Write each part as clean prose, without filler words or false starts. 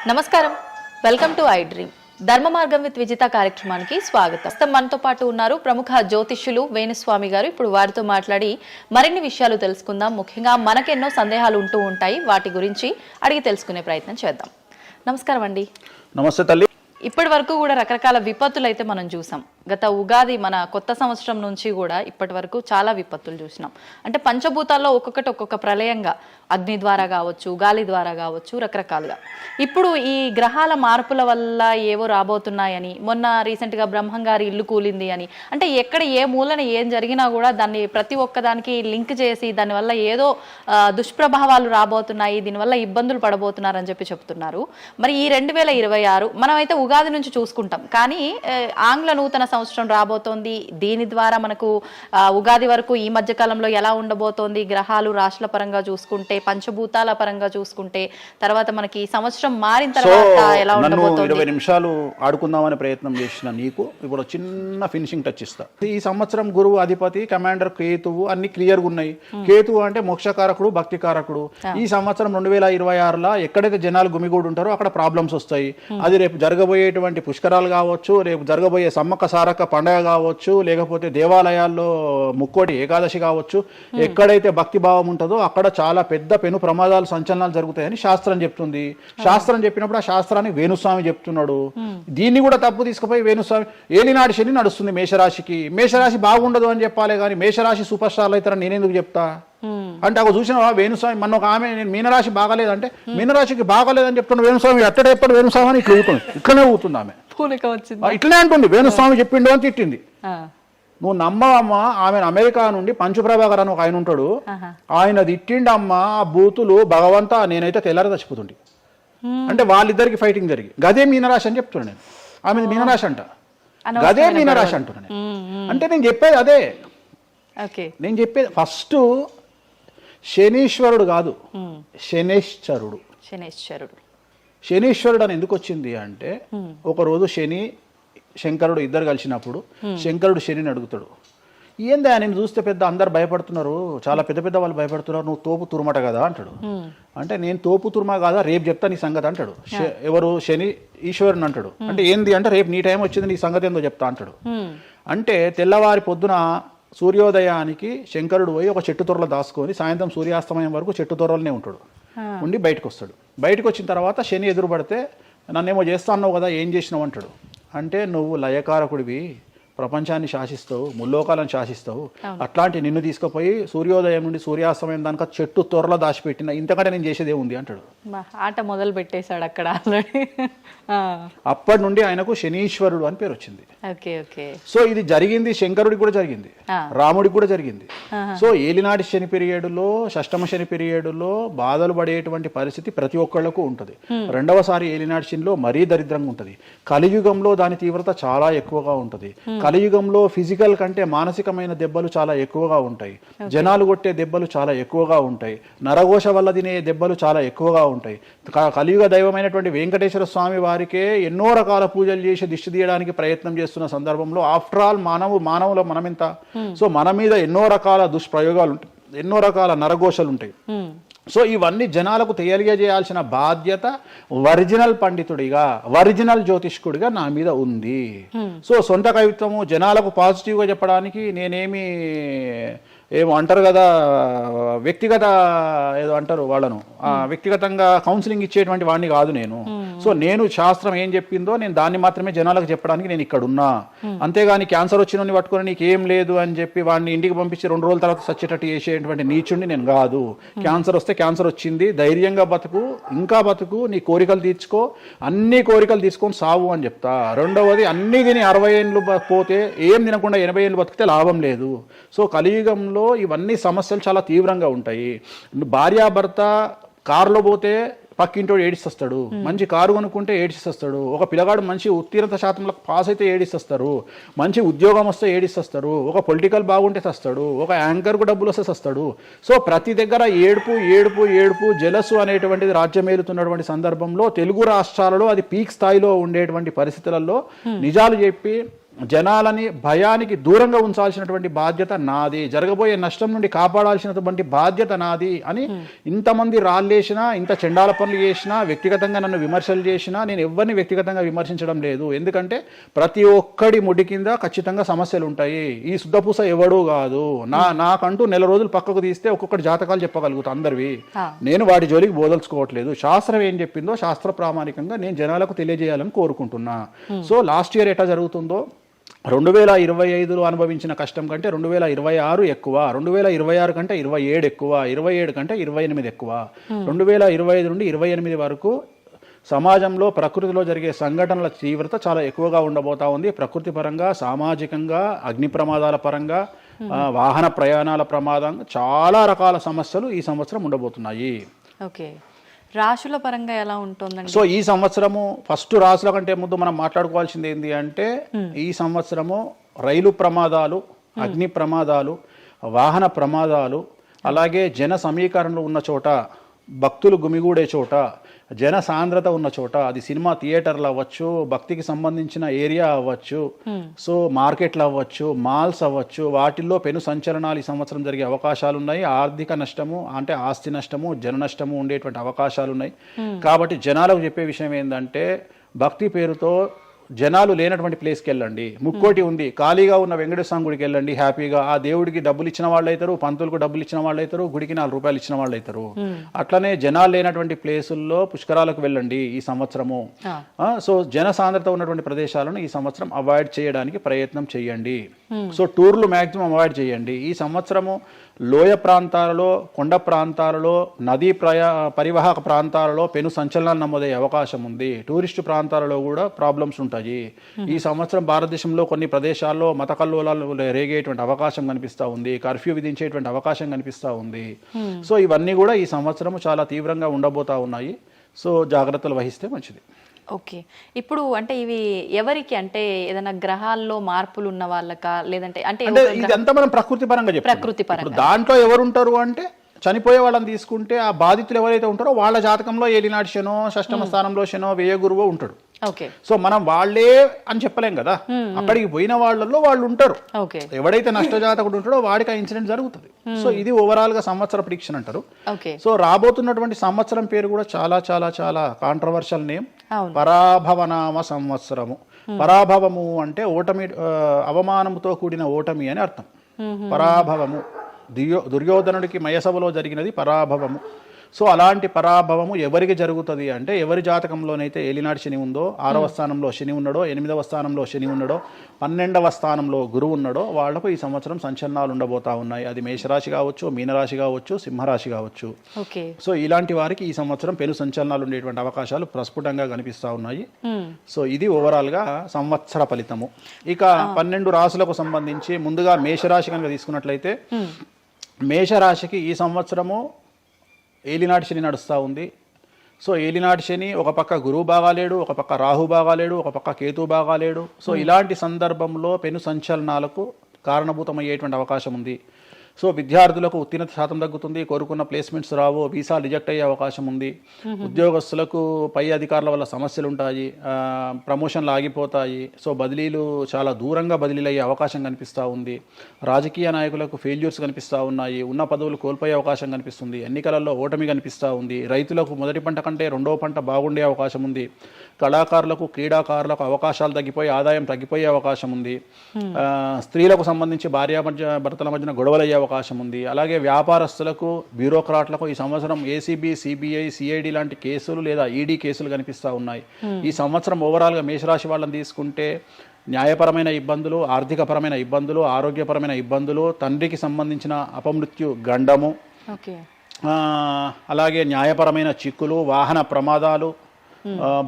నమస్కారం, welcome to I dream. ధర్మ మార్గం విత్ విజిత కార్యక్రమానికి స్వాగతం. మనతో పాటు ఉన్నారు ప్రముఖ జ్యోతిష్యులు వేణుస్వామి గారు. ఇప్పుడు వారితో మాట్లాడి మరిన్ని విషయాలు తెలుసుకుందాం. ముఖ్యంగా మనకెన్నో సందేహాలు ఉంటూ ఉంటాయి, వాటి గురించి అడిగి తెలుసుకునే ప్రయత్నం చేద్దాం. నమస్కారం అండి. నమస్తే తల్లి. ఇప్పటి వరకు కూడా రకరకాల విపత్తులు అయితే మనం చూసాం. గత ఉగాది మన కొత్త సంవత్సరం నుంచి కూడా ఇప్పటి వరకు చాలా విపత్తులు చూసినాం. అంటే పంచభూతాల్లో ఒక్కొక్కటి ఒక్కొక్క ప్రళయంగా, అగ్ని ద్వారా కావచ్చు, గాలి ద్వారా కావచ్చు, రకరకాలుగా. ఇప్పుడు ఈ గ్రహాల మార్పుల వల్ల ఏవో రాబోతున్నాయని, మొన్న రీసెంట్గా బ్రహ్మంగారి ఇల్లు కూలింది అని, అంటే ఎక్కడ ఏ మూలన ఏం జరిగినా కూడా దాన్ని ప్రతి ఒక్కదానికి లింక్ చేసి దానివల్ల ఏదో దుష్ప్రభావాలు రాబోతున్నాయి, దీనివల్ల ఇబ్బందులు పడబోతున్నారని చెప్పి చెప్తున్నారు. మరి ఈ 2026 మనమైతే ఉగాది నుంచి చూసుకుంటాం, కానీ ఆంగ్ల నూతన సంవత్సరం రాబోతోంది. దీని ద్వారా మనకు ఉగాది వరకు ఈ మధ్య కాలంలో ఎలా ఉండబోతోంది, గ్రహాలు రాశుల పరంగా చూసుకుంటే, పంచభూతాల పరంగా చూసుకుంటే, తర్వాత మనకి సంవత్సరం మారిన తర్వాత ఎలా ఉండబోతోంది. 20 నిమిషాలు ఆడుకుందామనే ప్రయత్నం చేసిన నీకు ఇప్పుడు చిన్న ఫినిషింగ్ టచ్ ఇస్తా. ఈ సంవత్సరం గురువు అధిపతి, కమాండర్ కేతువు అన్ని క్లియర్గా ఉన్నాయి. కేతువు అంటే మోక్షకారకుడు, భక్తికారకుడు. ఈ సంవత్సరం 2026లో ఎక్కడైతే జనాలు గుమిగూడు ఉంటారో అక్కడ ప్రాబ్లమ్స్ వస్తాయి. అది రేపు జరగబోయేటువంటి పుష్కరాలు కావచ్చు, రేపు జరగబోయే సమ్మక్క సారక్క పండగ కావచ్చు, లేకపోతే దేవాలయాల్లో ముక్కోటి ఏకాదశి కావచ్చు, ఎక్కడైతే భక్తి భావం ఉంటుందో అక్కడ చాలా పెద్ద పెను ప్రమాదాలు, సంచలనాలు జరుగుతాయని శాస్త్రం చెప్తుంది. శాస్త్రం చెప్పినప్పుడు ఆ శాస్త్రాన్ని వేణుస్వామి చెప్తున్నాడు. దీన్ని కూడా తప్పు తీసుకుపోయి వేణుస్వామి ఏలినాటి శని నడుస్తుంది మేషరాశికి, మేషరాశి బాగుండదు అని చెప్పాలి, కానీ మేషరాశి సూపర్ స్టార్లు అవుతారని నేనెందుకు చెప్తా అంటే, ఒక చూసినా వేణుస్వామి మన ఒక ఆమె నేను మీనరాశి బాగాలేదంటే మీనరాశికి బాగాలేదని చెప్తున్నా వేణుస్వామి ఎక్కడ ఎప్పుడు వేణుస్వామి అని ఇట్లా ఊతుంది, ఇట్లనే ఊతుంది ఆమె, ఇట్లనే అంటుంది వేణుస్వామి చెప్పిండు అని తిట్టింది. నువ్వు నమ్మవమ్మా, ఆమె అమెరికా నుండి పంచుప్రభాకర్ అని ఒక ఆయన ఉంటాడు, ఆయన తిట్టిండమ్మా ఆ బూతులు భగవంతా నేనైతే తెల్లారి చచ్చిపోతుండే. అంటే వాళ్ళిద్దరికి ఫైటింగ్ జరిగి గదే మీనరాశి అని చెప్తున్నా నేను. ఆమె మీనరాశి అంట, గదే మీనరాశి అంటున్నా నేను. అంటే నేను చెప్పేది అదే, నేను చెప్పేది ఫస్ట్ శనీశ్వరుడు కాదు, శనేశ్వరుడు. శనీశ్వరుడు అని ఎందుకు వచ్చింది అంటే, ఒకరోజు శని శంకరుడు ఇద్దరు కలిసినప్పుడు శంకరుడు శనిని అడుగుతాడు, ఏందా నేను చూస్తే పెద్ద అందరు భయపడుతున్నారు, చాలా పెద్ద పెద్ద వాళ్ళు భయపడుతున్నారు, నువ్వు తోపు తురుమట కదా అంటాడు. అంటే నేను తోపు తురుమా కాదా, రేపు చెప్తా నీ సంగతి అంటాడు. ఎవరు శని ఈశ్వరుని అంటాడు. అంటే ఏంది అంటే, రేపు నీ టైం వచ్చింది, నీ సంగతి ఏందో చెప్తా అంటాడు. అంటే తెల్లవారి పొద్దున సూర్యోదయానికి శంకరుడు పోయి ఒక చెట్టు తొర్రలో దాచుకొని సాయంత్రం సూర్యాస్తమయం వరకు చెట్టు తొర్రలనే ఉంటాడు. ఉండి బయటకు వస్తాడు. బయటకు వచ్చిన తర్వాత శని ఎదురుపడితే నన్నేమో చేస్తా అన్నావు కదా, ఏం చేసినావు అంటాడు. అంటే నువ్వు లయకారకుడివి, ప్రపంచాన్ని శాసిస్తావు, ముల్లోకాలను శాసిస్తావు, అట్లాంటి నిన్ను తీసుకుపోయి సూర్యోదయం నుండి సూర్యాస్తమయం దానిక చెట్టు త్వరలో దాచిపెట్టిన, ఇంతకంటే నేను చేసేదే ఉంది అంటాడు. ఆట మొదలు పెట్టేశాడు అక్కడ ఆల్రెడీ. అప్పటి నుండి ఆయనకు శనీశ్వరుడు అని పేరు వచ్చింది. సో ఇది జరిగింది శంకరుడికి కూడా జరిగింది, రాముడికి కూడా జరిగింది. సో ఏలినాటి శని పీరియడ్లో, షష్టమ శని పీరియడ్లో బాధలు పడేటువంటి పరిస్థితి ప్రతి ఒక్కళ్లకు ఉంటుంది. రెండవసారి ఏలినాటి శనిలో మరీ దరిద్రంగా ఉంటుంది. కలియుగంలో దాని తీవ్రత చాలా ఎక్కువగా ఉంటుంది. కలియుగంలో ఫిజికల్ కంటే మానసికమైన దెబ్బలు చాలా ఎక్కువగా ఉంటాయి. జనాలు కొట్టే దెబ్బలు చాలా ఎక్కువగా ఉంటాయి. నరఘోష వల్ల తినే దెబ్బలు చాలా ఎక్కువగా ఉంటాయి. కలియుగ దైవమైనటువంటి వెంకటేశ్వర స్వామి వారికే ఎన్నో రకాల పూజలు చేసి దిష్టి తీయడానికి ప్రయత్నం చేస్తున్న సందర్భంలో ఆఫ్టర్ ఆల్ మానవుల మనమింత. సో మన మీద ఎన్నో రకాల దుష్ప్రయోగాలు ఉంటాయి, ఎన్నో రకాల నరఘోషలు ఉంటాయి. సో ఇవన్నీ జనాలకు తెలియజేయాల్సిన బాధ్యత ఒరిజినల్ పండితుడిగా, ఒరిజినల్ జ్యోతిష్కుడిగా నా మీద ఉంది. సో సొంత కవిత్వము జనాలకు పాజిటివ్గా చెప్పడానికి నేనేమి ఏమో అంటారు కదా, వ్యక్తిగత ఏదో అంటారు వాళ్ళను, వ్యక్తిగతంగా కౌన్సిలింగ్ ఇచ్చేటువంటి వాడిని కాదు నేను. సో నేను శాస్త్రం ఏం చెప్పిందో నేను దాన్ని మాత్రమే జనాలకు చెప్పడానికి నేను ఇక్కడ ఉన్నా. అంతేగాని క్యాన్సర్ వచ్చిన పట్టుకొని నీకు ఏం లేదు అని చెప్పి వాడిని ఇంటికి పంపించి 2 రోజుల తర్వాత సచ్చేటట్టు చేసేటువంటి నీచుడిని నేను కాదు. క్యాన్సర్ వస్తే క్యాన్సర్ వచ్చింది, ధైర్యంగా బతుకు, ఇంకా బతుకు, నీ కోరికలు తీర్చుకో, అన్ని కోరికలు తీసుకొని సావు అని చెప్తా. రెండవది, అన్ని తిని 60 ఏళ్ళు పోతే ఏం తినకుండా 80 ఏళ్ళు బతికితే లాభం లేదు. సో కలియుగంలో ఇవన్నీ సమస్యలు చాలా తీవ్రంగా ఉంటాయి. భార్యాభర్త కారులో పోతే పక్కింటోడు ఏడిస్తాడు, మంచి కారు కొనుక్కుంటే ఏడిస్తాడు, ఒక పిల్లగాడు మంచి ఉత్తీర్ణత శాతంలో పాస్ అయితే ఏడిస్తారు, మంచి ఉద్యోగం వస్తే ఏడిస్తారు, ఒక పొలిటికల్ బాగుంటే చస్తాడు, ఒక యాంకర్కు డబ్బులు వస్తే చస్తాడు. సో ప్రతి దగ్గర ఏడుపు ఏడుపు ఏడుపు, జలసు అనేటువంటిది రాజ్యమేలుతున్నటువంటి సందర్భంలో తెలుగు రాష్ట్రాలలో అది పీక్ స్థాయిలో ఉండేటువంటి పరిస్థితులలో నిజాలు చెప్పి జనాలని భయానికి దూరంగా ఉంచాల్సినటువంటి బాధ్యత నాది, జరగబోయే నష్టం నుండి కాపాడాల్సినటువంటి బాధ్యత నాది అని ఇంతమంది రాళ్ళేసినా, ఇంత చెండాల పనులు చేసినా, వ్యక్తిగతంగా నన్ను విమర్శలు చేసినా నేను ఎవరిని వ్యక్తిగతంగా విమర్శించడం లేదు. ఎందుకంటే ప్రతి ఒక్కడి ముడి కింద ఖచ్చితంగా సమస్యలు ఉంటాయి. ఈ శుద్ధపూస ఎవడూ కాదు. నాకంటూ నెల రోజులు పక్కకు తీస్తే ఒక్కొక్కటి జాతకాలు చెప్పగలుగుతా అందరివి. నేను వాటి జోలికి బోదలుచుకోవట్లేదు. శాస్త్రం ఏం చెప్పిందో శాస్త్ర ప్రామాణికంగా నేను జనాలకు తెలియజేయాలని కోరుకుంటున్నా. సో లాస్ట్ ఇయర్ ఎట్లా జరుగుతుందో 2025లో అనుభవించిన కష్టం కంటే 2026 ఎక్కువ, 2026 కంటే 27 ఎక్కువ, 27 కంటే 28 ఎక్కువ, 2025 నుండి 28 వరకు సమాజంలో ప్రకృతిలో జరిగే సంఘటనల తీవ్రత చాలా ఎక్కువగా ఉండబోతా ఉంది. ప్రకృతి పరంగా, సామాజికంగా, అగ్ని ప్రమాదాల పరంగా, వాహన ప్రయాణాల ప్రమాదం, చాలా రకాల సమస్యలు ఈ సంవత్సరం ఉండబోతున్నాయి. ఓకే, రాశుల పరంగా ఎలా ఉంటుందండి? సో ఈ సంవత్సరము ఫస్ట్ రాశుల కంటే ముందు మనం మాట్లాడుకోవాల్సింది ఏంటి అంటే, ఈ సంవత్సరము రైలు ప్రమాదాలు, అగ్ని ప్రమాదాలు, వాహన ప్రమాదాలు, అలాగే జన సమీకరణలు ఉన్న చోట, భక్తులు గుమిగూడే చోట, జన సాంద్రత ఉన్న చోట, అది సినిమా థియేటర్లు అవ్వచ్చు, భక్తికి సంబంధించిన ఏరియా అవ్వచ్చు, సో మార్కెట్లు అవ్వచ్చు, మాల్స్ అవ్వచ్చు, వాటిల్లో పెను సంచలనాలు ఈ సంవత్సరం జరిగే అవకాశాలు ఉన్నాయి. ఆర్థిక నష్టము అంటే ఆస్తి నష్టము, జన నష్టము ఉండేటువంటి అవకాశాలు ఉన్నాయి. కాబట్టి జనాలకు చెప్పే విషయం ఏంటంటే, భక్తి పేరుతో జనాలు లేనటువంటి ప్లేస్కి వెళ్ళండి. ముక్కోటి ఉంది, ఖాళీగా ఉన్న వెంకటేశ్వర గుడికి వెళ్ళండి హ్యాపీగా. ఆ దేవుడికి డబ్బులు ఇచ్చిన వాళ్ళు అవుతారు, పంతులకు డబ్బులు ఇచ్చిన వాళ్ళు అవుతారు, గుడికి 4 రూపాయలు ఇచ్చిన వాళ్ళు అవుతారు. అట్లనే జనాలు లేనటువంటి ప్లేసుల్లో పుష్కరాలకు వెళ్ళండి ఈ సంవత్సరము. సో జన సాంద్రత ఉన్నటువంటి ప్రదేశాలను ఈ సంవత్సరం అవాయిడ్ చేయడానికి ప్రయత్నం చేయండి. సో టూర్లు మ్యాక్సిమం అవాయిడ్ చేయండి. ఈ సంవత్సరము లోయ ప్రాంతాలలో, కొండ ప్రాంతాలలో, నదీ పరివాహక ప్రాంతాలలో పెను సంచలనాలు నమోదయ్యే అవకాశం ఉంది. టూరిస్టు ప్రాంతాలలో కూడా ప్రాబ్లమ్స్ ఉంటాయి. ఈ సంవత్సరం భారతదేశంలో కొన్ని ప్రదేశాల్లో మత కల్లోలాలు రేగేటువంటి అవకాశం కనిపిస్తూ ఉంది, కర్ఫ్యూ విధించేటువంటి అవకాశం కనిపిస్తూ ఉంది. సో ఇవన్నీ కూడా ఈ సంవత్సరం చాలా తీవ్రంగా ఉండబోతా ఉన్నాయి. సో జాగ్రత్తలు వహిస్తే మంచిది. ఓకే, ఇప్పుడు అంటే ఇవి ఎవరికి, అంటే ఏదైనా గ్రహాల్లో మార్పులు ఉన్న వాళ్ళకా, లేదంటే అంటే ఇదంతా మనం ప్రకృతి పరంగా చెప్పాలి. ప్రకృతి పరంగా దాంట్లో ఎవరు ఉంటారు అంటే, చనిపోయే వాళ్ళని తీసుకుంటే ఆ బాధితులు ఎవరైతే ఉంటారో వాళ్ళ జాతకంలో ఏలినాటి శనో, షష్టమ స్థానంలో శనో, వ్యయ గురువో ఉంటాడు. సో మనం వాళ్ళే అని చెప్పలేం కదా, అక్కడికి పోయిన వాళ్ళల్లో వాళ్ళు ఉంటారు. ఎవడైతే నష్టజాతకుడు ఉంటాడో వాడికి ఆ ఇన్సిడెంట్ జరుగుతుంది. సో ఇది ఓవరాల్ గా సంవత్సర ప్రిడిక్షన్ అంటారు. సో రాబోతున్నటువంటి సంవత్సరం పేరు కూడా చాలా చాలా చాలా కాంట్రవర్షియల్ నేమ్, పరాభవనామ సంవత్సరము. పరాభవము అంటే ఓటమి, అవమానముతో కూడిన ఓటమి అని అర్థం. పరాభవము, దుర్యోధనుడికి మయసభలో జరిగినది పరాభవము. సో అలాంటి పరాభవము ఎవరికి జరుగుతుంది అంటే, ఎవరి జాతకంలోనైతే ఏలినాటి శని ఉందో, 6వ స్థానంలో శని ఉన్నాడో, 8వ స్థానంలో శని ఉన్నాడో, 12వ స్థానంలో గురువు ఉన్నాడో వాళ్లకు ఈ సంవత్సరం సంచలనాలు ఉండబోతా ఉన్నాయి. అది మేషరాశి కావచ్చు, మీనరాశి కావచ్చు, సింహరాశి కావచ్చు. సో ఇలాంటి వారికి ఈ సంవత్సరం పెను సంచలనాలు ఉండేటువంటి అవకాశాలు ప్రస్ఫుటంగా కనిపిస్తూ ఉన్నాయి. సో ఇది ఓవరాల్ గా సంవత్సర ఫలితము. ఇక 12 రాశులకు సంబంధించి ముందుగా మేషరాశి కనుక తీసుకున్నట్లయితే, మేషరాశికి ఈ సంవత్సరము ఏలినాటి శని నడుస్తూ ఉంది. సో ఏలినాటి శని ఒక పక్క గురువు బాగాలేడు, ఒక పక్క రాహు బాగాలేడు, ఒక పక్క కేతు బాగాలేడు. సో ఇలాంటి సందర్భంలో పెను సంచలనాలకు కారణభూతమయ్యేటువంటి అవకాశం ఉంది. సో విద్యార్థులకు ఉత్తీర్ణత శాతం తగ్గుతుంది, కోరుకున్న ప్లేస్మెంట్స్ రావు, వీసా రిజెక్ట్ అయ్యే అవకాశం ఉంది. ఉద్యోగస్తులకు పై అధికారుల వల్ల సమస్యలు ఉంటాయి, ప్రమోషన్లు ఆగిపోతాయి. సో బదిలీలు చాలా దూరంగా బదిలీలు అయ్యే అవకాశం కనిపిస్తూ ఉంది. రాజకీయ నాయకులకు ఫెయిల్యూర్స్ కనిపిస్తూ ఉన్నాయి, ఉన్న పదవులు కోల్పోయే అవకాశం కనిపిస్తుంది, ఎన్నికలలో ఓటమి కనిపిస్తూ ఉంది. రైతులకు మొదటి పంట కంటే రెండవ పంట బాగుండే అవకాశం ఉంది. కళాకారులకు, క్రీడాకారులకు అవకాశాలు తగ్గిపోయి ఆదాయం తగ్గిపోయే అవకాశం ఉంది. స్త్రీలకు సంబంధించి భర్తల మధ్యన గొడవలు అయ్యే అవకాశం ఉంది. అలాగే వ్యాపారస్తులకు, బ్యూరోక్రాట్లకు ఈ సంవత్సరం ఏసీబీ, సిబిఐ, సిఐడి లాంటి కేసులు లేదా ఈడీ కేసులు కనిపిస్తూ ఉన్నాయి. ఈ సంవత్సరం ఓవరాల్గా మేషరాశి వాళ్ళని తీసుకుంటే న్యాయపరమైన ఇబ్బందులు, ఆర్థికపరమైన ఇబ్బందులు, ఆరోగ్యపరమైన ఇబ్బందులు, తండ్రికి సంబంధించిన అపమృత్యు గండము, అలాగే న్యాయపరమైన చిక్కులు, వాహన ప్రమాదాలు,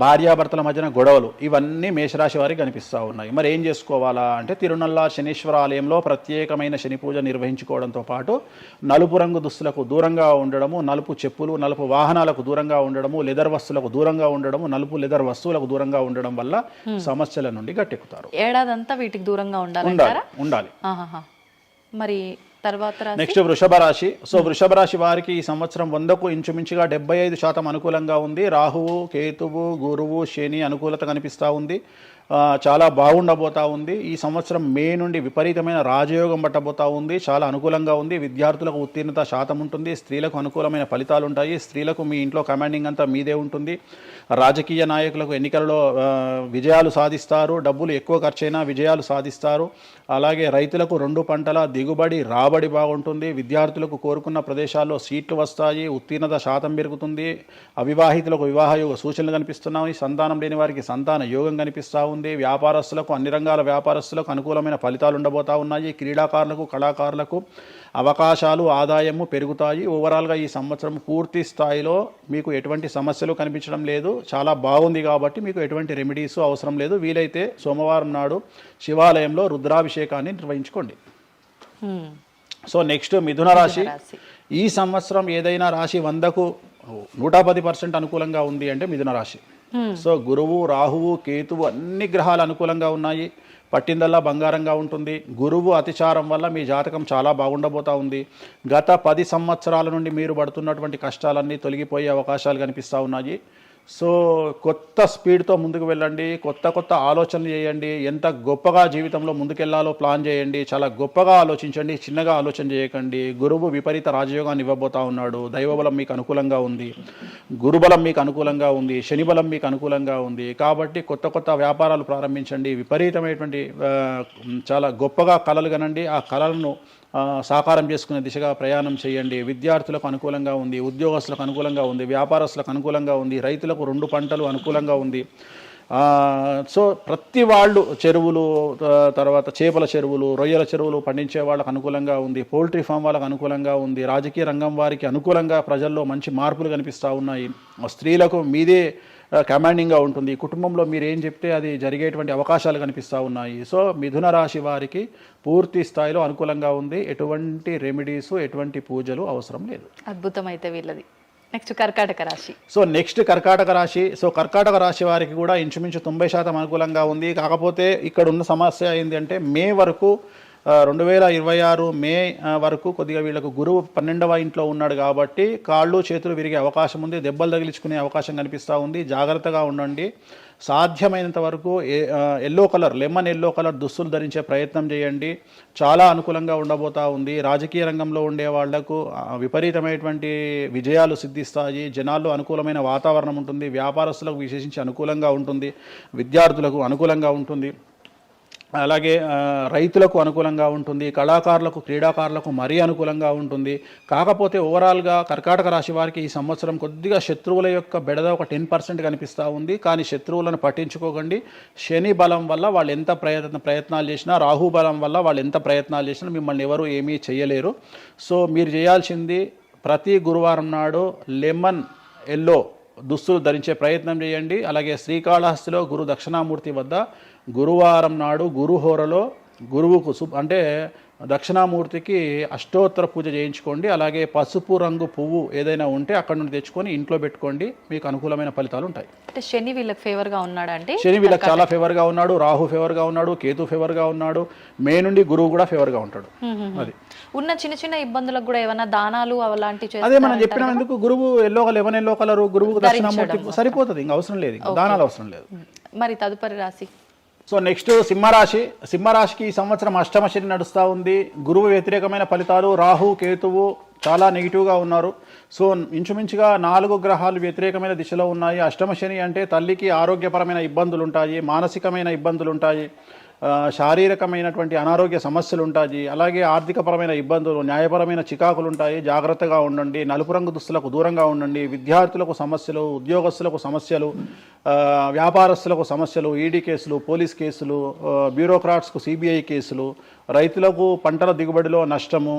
భార్యాభర్తల మధ్యన గొడవలు, ఇవన్నీ మేషరాశి వారికి కనిపిస్తూ ఉన్నాయి. మరి ఏం చేసుకోవాలా అంటే, తిరునల్ల శనీశ్వర ఆలయంలో ప్రత్యేకమైన శని పూజ నిర్వహించుకోవడంతో పాటు నలుపు రంగు దుస్తులకు దూరంగా ఉండడము, నలుపు చెప్పులు, నలుపు వాహనాలకు దూరంగా ఉండడము, లెదర్ వస్తువులకు దూరంగా ఉండడము, నలుపు లెదర్ వస్తువులకు దూరంగా ఉండడం వల్ల సమస్యల నుండి గట్టెక్కుతారు. ఏడాదంతా వీటికి దూరంగా ఉండాలి. మరి తర్వాత నెక్స్ట్ వృషభ రాశి. సో వృషభ రాశి వారికి ఈ సంవత్సరం 100కు ఇంచుమించుగా 75% అనుకూలంగా ఉంది. రాహువు, కేతువు, గురువు, శని అనుకూలత కనిపిస్తూ ఉంది. చాలా బాగుండబోతా ఉంది. ఈ సంవత్సరం మే నుండి విపరీతమైన రాజయోగం పట్టబోతా ఉంది. చాలా అనుకూలంగా ఉంది. విద్యార్థులకు ఉత్తీర్ణత శాతం ఉంటుంది. స్త్రీలకు అనుకూలమైన ఫలితాలు ఉంటాయి. స్త్రీలకు మీ ఇంట్లో కమాండింగ్ అంతా మీదే ఉంటుంది. రాజకీయ నాయకులకు ఎన్నికలలో విజయాలు సాధిస్తారు. డబ్బులు ఎక్కువ ఖర్చైనా విజయాలు సాధిస్తారు. అలాగే రైతులకు 2 పంటల దిగుబడి రాబడి బాగుంటుంది. విద్యార్థులకు కోరుకున్న ప్రదేశాల్లో సీట్లు వస్తాయి. ఉత్తీర్ణత శాతం పెరుగుతుంది. అవివాహితులకు వివాహ యోగ సూచనలు కనిపిస్తున్నాయి. సంతానం లేని వారికి సంతాన యోగం కనిపిస్తూ ఉంది. వ్యాపారస్తులకు అన్ని రంగాల వ్యాపారస్తులకు అనుకూలమైన ఫలితాలు ఉండబోతా ఉన్నాయి. క్రీడాకారులకు కళాకారులకు అవకాశాలు ఆదాయము పెరుగుతాయి. ఓవరాల్గా ఈ సంవత్సరం పూర్తి స్థాయిలో మీకు ఎటువంటి సమస్యలు కనిపించడం లేదు. చాలా బాగుంది కాబట్టి మీకు ఎటువంటి రెమెడీస్ అవసరం లేదు. వీలైతే సోమవారం నాడు శివాలయంలో రుద్రాభిషేకాన్ని నిర్వహించుకోండి. సో నెక్స్ట్ మిథున రాశి. ఈ సంవత్సరం ఏదైనా రాశి 100కు 110% అనుకూలంగా ఉంది అంటే మిథున రాశి. సో గురువు, రాహువు, కేతువు అన్ని గ్రహాలు అనుకూలంగా ఉన్నాయి. పట్టిందల్లా బంగారంగా ఉంటుంది. గురువు అతిచారం వల్ల మీ జాతకం చాలా బాగుండబోతా ఉంది. గత 10 సంవత్సరాల నుండి మీరు పడుతున్నటువంటి కష్టాలన్నీ తొలగిపోయే అవకాశాలు కనిపిస్తూ ఉన్నాయి. సో కొత్త స్పీడ్తో ముందుకు వెళ్ళండి. కొత్త ఆలోచనలు చేయండి. ఎంత గొప్పగా జీవితంలో ముందుకెళ్లాలో ప్లాన్ చేయండి. చాలా గొప్పగా ఆలోచించండి. చిన్నగా ఆలోచన చేయకండి. గురువు విపరీత రాజయోగాన్ని ఇవ్వబోతా ఉన్నాడు. దైవబలం మీకు అనుకూలంగా ఉంది. గురుబలం మీకు అనుకూలంగా ఉంది. శనిబలం మీకు అనుకూలంగా ఉంది. కాబట్టి కొత్త వ్యాపారాలు ప్రారంభించండి. విపరీతమైనటువంటి చాలా గొప్పగా కలలు కనండి. ఆ కళలను సాకారం చేసుకునే దిశగా ప్రయాణం చేయండి. విద్యార్థులకు అనుకూలంగా ఉంది. ఉద్యోగస్తులకు అనుకూలంగా ఉంది. వ్యాపారస్తులకు అనుకూలంగా ఉంది. రైతులకు 2 పంటలు అనుకూలంగా ఉంది. సో ప్రతి వాళ్ళు చెరువులు, తర్వాత చేపల చెరువులు, రొయ్యల చెరువులు పండించే వాళ్ళకు అనుకూలంగా ఉంది. పౌల్ట్రీ ఫామ్ వాళ్ళకు అనుకూలంగా ఉంది. రాజకీయ రంగం వారికి అనుకూలంగా ప్రజల్లో మంచి మార్పులు కనిపిస్తూ ఉన్నాయి. స్త్రీలకు మీదే కమాండింగ్గా ఉంటుంది. కుటుంబంలో మీరు ఏం చెప్తే అది జరిగేటువంటి అవకాశాలు కనిపిస్తూ ఉన్నాయి. సో మిథున రాశి వారికి పూర్తి స్థాయిలో అనుకూలంగా ఉంది. ఎటువంటి రెమెడీస్, ఎటువంటి పూజలు అవసరం లేదు. అద్భుతం అయితే వీళ్ళది. నెక్స్ట్ కర్కాటక రాశి. సో నెక్స్ట్ కర్కాటక రాశి. సో కర్కాటక రాశి వారికి కూడా ఇంచుమించు 90% అనుకూలంగా ఉంది. కాకపోతే ఇక్కడ ఉన్న సమస్య ఏంటంటే మే వరకు 2026 మే వరకు కొద్దిగా వీళ్ళకు గురువు 12వ ఇంట్లో ఉన్నాడు కాబట్టి కాళ్ళు చేతులు విరిగే అవకాశం ఉంది. దెబ్బలు తగిలించుకునే అవకాశం కనిపిస్తూ ఉంది. జాగ్రత్తగా ఉండండి. సాధ్యమైనంత వరకు లెమన్ ఎల్లో కలర్ దుస్తులు ధరించే ప్రయత్నం చేయండి. చాలా అనుకూలంగా ఉండబోతా ఉంది. రాజకీయ రంగంలో ఉండే వాళ్లకు విపరీతమైనటువంటి విజయాలు సిద్ధిస్తాయి. జనాల్లో అనుకూలమైన వాతావరణం ఉంటుంది. వ్యాపారస్తులకు విశేషించి అనుకూలంగా ఉంటుంది. విద్యార్థులకు అనుకూలంగా ఉంటుంది. అలాగే రైతులకు అనుకూలంగా ఉంటుంది. కళాకారులకు, క్రీడాకారులకు మరీ అనుకూలంగా ఉంటుంది. కాకపోతే ఓవరాల్గా కర్కాటక రాశి వారికి ఈ సంవత్సరం కొద్దిగా శత్రువుల యొక్క బెడద ఒక 10% కనిపిస్తూ ఉంది. కానీ శత్రువులను పట్టించుకోకండి. శని బలం వల్ల వాళ్ళు ఎంత ప్రయత్నాలు చేసినా, రాహు బలం వల్ల వాళ్ళు ఎంత ప్రయత్నాలు చేసినా మిమ్మల్ని ఎవరు ఏమీ చేయలేరు. సో మీరు చేయాల్సింది ప్రతి గురువారం నాడు లెమన్ ఎల్లో దుస్తులు ధరించే ప్రయత్నం చేయండి. అలాగే శ్రీకాళహస్తిలో గురు దక్షిణామూర్తి వద్ద గురువారం నాడు గురుహోరలో గురువుకు అంటే దక్షిణామూర్తికి అష్టోత్తర పూజ చేయించుకోండి. అలాగే పసుపు రంగు పువ్వు ఏదైనా ఉంటే అక్కడ నుండి తెచ్చుకొని ఇంట్లో పెట్టుకోండి. మీకు అనుకూలమైన ఫలితాలు ఉంటాయి. అంటే శని వీళ్ళకి ఫేవర్గా ఉన్నాడు అంటే శని వీళ్ళకి చాలా ఫేవర్గా ఉన్నాడు. రాహు ఫేవర్గా ఉన్నాడు. కేతు ఫేవర్గా ఉన్నాడు. మే నుండి గురువు కూడా ఫేవర్గా ఉంటాడు. అది ఉన్న చిన్న ఇబ్బందులకు కూడా ఏమైనా దానాలు అలాంటివి అదే మనం చెప్పిన ఎందుకు గురువు లెమన్ ఎల్లో కలర్ గురువుకు దక్షిణామూర్తి సరిపోతుంది. ఇంకా అవసరం లేదు. ఇంకా దానాలు అవసరం లేదు. మరి తదుపరి రాశి. సో నెక్స్ట్ సింహరాశి. సింహరాశికి ఈ సంవత్సరం అష్టమ శని నడుస్తూ ఉంది. గురువు వ్యతిరేకమైన ఫలితాలు. రాహు, కేతువు చాలా నెగిటివ్గా ఉన్నారు. సో ఇంచుమించుగా 4 గ్రహాలు వ్యతిరేకమైన దిశలో ఉన్నాయి. అష్టమ శని అంటే తల్లికి ఆరోగ్యపరమైన ఇబ్బందులు ఉంటాయి. మానసికమైన ఇబ్బందులు ఉంటాయి. శారీరకమైనటువంటి అనారోగ్య సమస్యలు ఉంటాయి. అలాగే ఆర్థికపరమైన ఇబ్బందులు, న్యాయపరమైన చికాకులు ఉంటాయి. జాగ్రత్తగా ఉండండి. నలుపు రంగు దుస్తులకు దూరంగా ఉండండి. విద్యార్థులకు సమస్యలు, ఉద్యోగస్తులకు సమస్యలు, వ్యాపారస్తులకు సమస్యలు, ఈడీ కేసులు, పోలీస్ కేసులు, బ్యూరోక్రాట్స్కు సిబిఐ కేసులు, రైతులకు పంటల దిగుబడిలో నష్టము,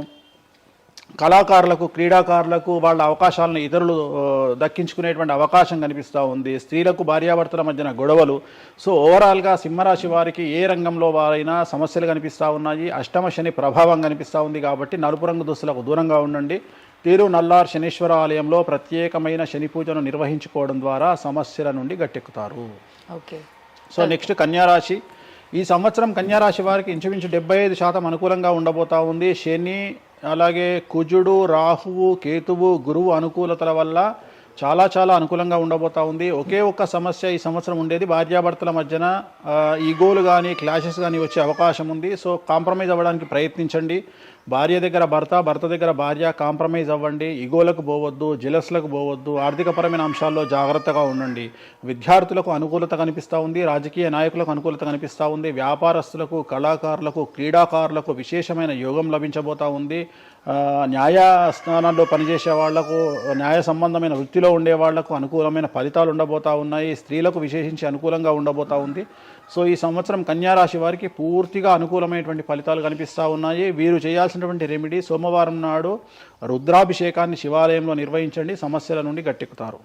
కళాకారులకు, క్రీడాకారులకు వాళ్ళ అవకాశాలను ఇతరులు దక్కించుకునేటువంటి అవకాశం కనిపిస్తూ ఉంది. స్త్రీలకు భార్యాభర్తల మధ్యన గొడవలు. సో ఓవరాల్గా సింహరాశి వారికి ఏ రంగంలో వారైనా సమస్యలు కనిపిస్తూ ఉన్నాయి. అష్టమ శని ప్రభావం కనిపిస్తూ ఉంది కాబట్టి నలుపు రంగు దుస్తులకు దూరంగా ఉండండి. తీరు నల్లార్ శనీశ్వర ఆలయంలో ప్రత్యేకమైన శని పూజను నిర్వహించుకోవడం ద్వారా సమస్యల నుండి గట్టెక్కుతారు. ఓకే. సో నెక్స్ట్ కన్యారాశి. ఈ సంవత్సరం కన్యారాశి వారికి ఇంచుమించు 75% అనుకూలంగా ఉండబోతా ఉంది. శని, అలాగే కుజుడు, రాహువు, కేతువు, గురువు అనుకూలతల వల్ల చాలా చాలా అనుకూలంగా ఉండబోతా ఉంది. ఒకే ఒక్క సమస్య ఈ సంవత్సరం ఉండేది, భార్యాభర్తల మధ్యన ఈగోలు కానీ క్లాషెస్ కానీ వచ్చే అవకాశం ఉంది. సో కాంప్రమైజ్ అవ్వడానికి ప్రయత్నించండి. భార్య దగ్గర భర్త, భర్త దగ్గర భార్య, కాంప్రమైజ్ అవ్వండి. ఈగోలకు పోవద్దు, జెలస్లకు పోవద్దు. ఆర్థికపరమైన అంశాల్లో జాగ్రత్తగా ఉండండి. విద్యార్థులకు అనుకూలత కనిపిస్తూ ఉంది, రాజకీయ నాయకులకు అనుకూలత కనిపిస్తూ ఉంది, వ్యాపారస్తులకు, కళాకారులకు, క్రీడాకారులకు విశేషమైన యోగం లభించబోతూ ఉంది. న్యాయస్థానాల్లో పనిచేసే వాళ్లకు, న్యాయ సంబంధమైన వృత్తిలో ఉండే వాళ్లకు అనుకూలమైన ఫలితాలు ఉండబోతూ ఉన్నాయి. స్త్రీలకు విశేషించి అనుకూలంగా ఉండబోతూ ఉంది. సో ఈ సంవత్సరం కన్యారాశి వారికి పూర్తిగా అనుకూలమైనటువంటి ఫలితాలు కనిపిస్తూ ఉన్నాయి. వీరు చేయాల్సినటువంటి రెమెడీ, సోమవారం నాడు రుద్రాభిషేకాన్ని శివాలయంలో నిర్వహించండి, సమస్యల నుండి గట్టెక్కుతారు.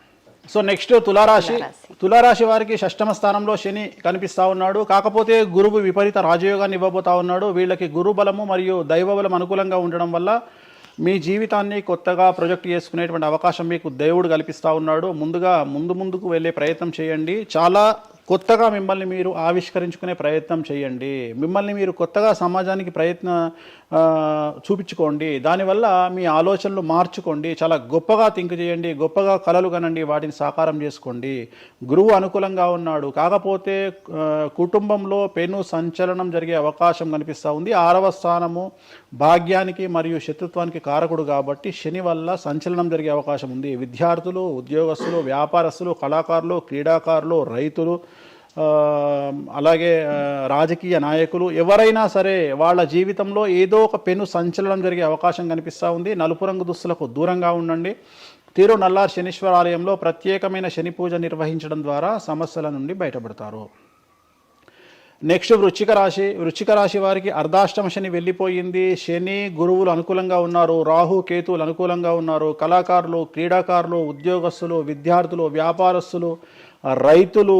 సో నెక్స్ట్ తులారాశి. తులారాశి వారికి షష్టమ స్థానంలో శని కనిపిస్తూ ఉన్నాడు. కాకపోతే గురువు విపరీత రాజయోగాన్ని ఇవ్వబోతా ఉన్నాడు. వీళ్ళకి గురు బలము మరియు దైవ బలం అనుకూలంగా ఉండడం వల్ల మీ జీవితాన్ని కొత్తగా ప్రొజెక్ట్ చేసుకునేటువంటి అవకాశం మీకు దేవుడు కల్పిస్తూ ఉన్నాడు. ముందుకు వెళ్ళే ప్రయత్నం చేయండి. చాలా కొత్తగా మిమ్మల్ని మీరు ఆవిష్కరించుకునే ప్రయత్నం చేయండి. మిమ్మల్ని మీరు కొత్తగా సమాజానికి చూపించుకోండి. దానివల్ల మీ ఆలోచనలు మార్చుకోండి. చాలా గొప్పగా థింక్ చేయండి, గొప్పగా కలలు కనండి, వాటిని సాకారం చేసుకోండి. గురువు అనుకూలంగా ఉన్నాడు. కాకపోతే కుటుంబంలో పెను సంచలనం జరిగే అవకాశం కనిపిస్తూ ఉంది. 6వ స్థానము భాగ్యానికి మరియు శత్రుత్వానికి కారకుడు కాబట్టి శని వల్ల సంచలనం జరిగే అవకాశం ఉంది. విద్యార్థులు, ఉద్యోగస్తులు, వ్యాపారస్తులు, కళాకారులు, క్రీడాకారులు, రైతులు, అలాగే రాజకీయ నాయకులు ఎవరైనా సరే వాళ్ళ జీవితంలో ఏదో ఒక పెను సంచలనం జరిగే అవకాశం కనిపిస్తూ ఉంది. నలుపు రంగు దుస్తులకు దూరంగా ఉండండి. తిరునల్లార్ శనీశ్వర ఆలయంలో ప్రత్యేకమైన శని పూజ నిర్వహించడం ద్వారా సమస్యల నుండి బయటపడతారు. నెక్స్ట్ వృశ్చిక రాశి. వృశ్చిక రాశి వారికి అర్ధాష్టమ శని వెళ్ళిపోయింది. శని గురువులు అనుకూలంగా ఉన్నారు, రాహు కేతువులు అనుకూలంగా ఉన్నారు. కళాకారులు, క్రీడాకారులు, ఉద్యోగస్తులు, విద్యార్థులు, వ్యాపారస్తులు, రైతులు,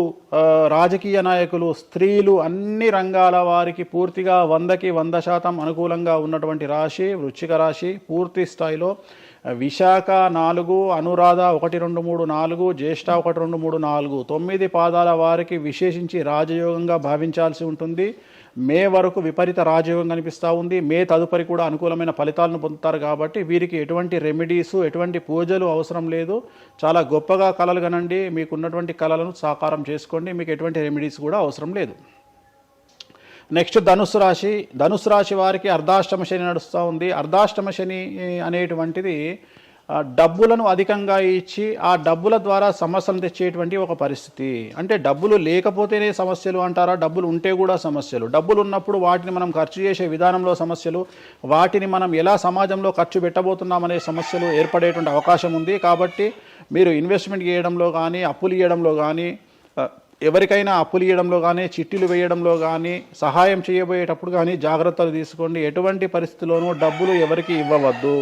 రాజకీయ నాయకులు, స్త్రీలు, అన్ని రంగాల వారికి పూర్తిగా 100కి 100% అనుకూలంగా ఉన్నటువంటి రాశి వృశ్చిక రాశి. పూర్తి స్థాయిలో విశాఖ 4, అనురాధ 1, 2, 3, 4, జ్యేష్ఠ 1, 2, 3, 4, 9 పాదాల వారికి విశేషించి రాజయోగంగా భావించాల్సి ఉంటుంది. మే వరకు విపరీత రాజయోగం కనిపిస్తూ ఉంది. మే తదుపరి కూడా అనుకూలమైన ఫలితాలను పొందుతారు. కాబట్టి వీరికి ఎటువంటి రెమెడీసు, ఎటువంటి పూజలు అవసరం లేదు. చాలా గొప్పగా కళలు కనండి, మీకున్నటువంటి కళలను సాకారం చేసుకోండి. మీకు ఎటువంటి రెమెడీస్ కూడా అవసరం లేదు. నెక్స్ట్ ధనుసు రాశి. ధనుసు రాశి వారికి అర్ధాష్టమ శని నడుస్తూ ఉంది. అర్ధాష్టమ శని అనేటువంటిది డబ్బులను అధికంగా ఇచ్చి ఆ డబ్బుల ద్వారా సమస్యలు తెచ్చేటువంటి ఒక పరిస్థితి. అంటే డబ్బులు లేకపోతేనే సమస్యలు అంటారా? డబ్బులు ఉంటే కూడా సమస్యలు. డబ్బులు ఉన్నప్పుడు వాటిని మనం ఖర్చు చేసే విధానంలో సమస్యలు, వాటిని మనం ఎలా సమాజంలో ఖర్చు పెట్టబోతున్నామనే సమస్యలు ఏర్పడేటువంటి అవకాశం ఉంది. కాబట్టి మీరు ఇన్వెస్ట్మెంట్ చేయడంలో కానీ, అప్పులు ఇవ్వడంలో కానీ, ఎవరికైనా అప్పులు ఇవ్వడంలో కానీ, చిట్టీలు వేయడంలో కానీ, సహాయం చేయబోయేటప్పుడు కానీ జాగ్రత్తలు తీసుకోండి. ఎటువంటి పరిస్థితుల్లోనూ డబ్బులు ఎవరికి ఇవ్వవద్దు.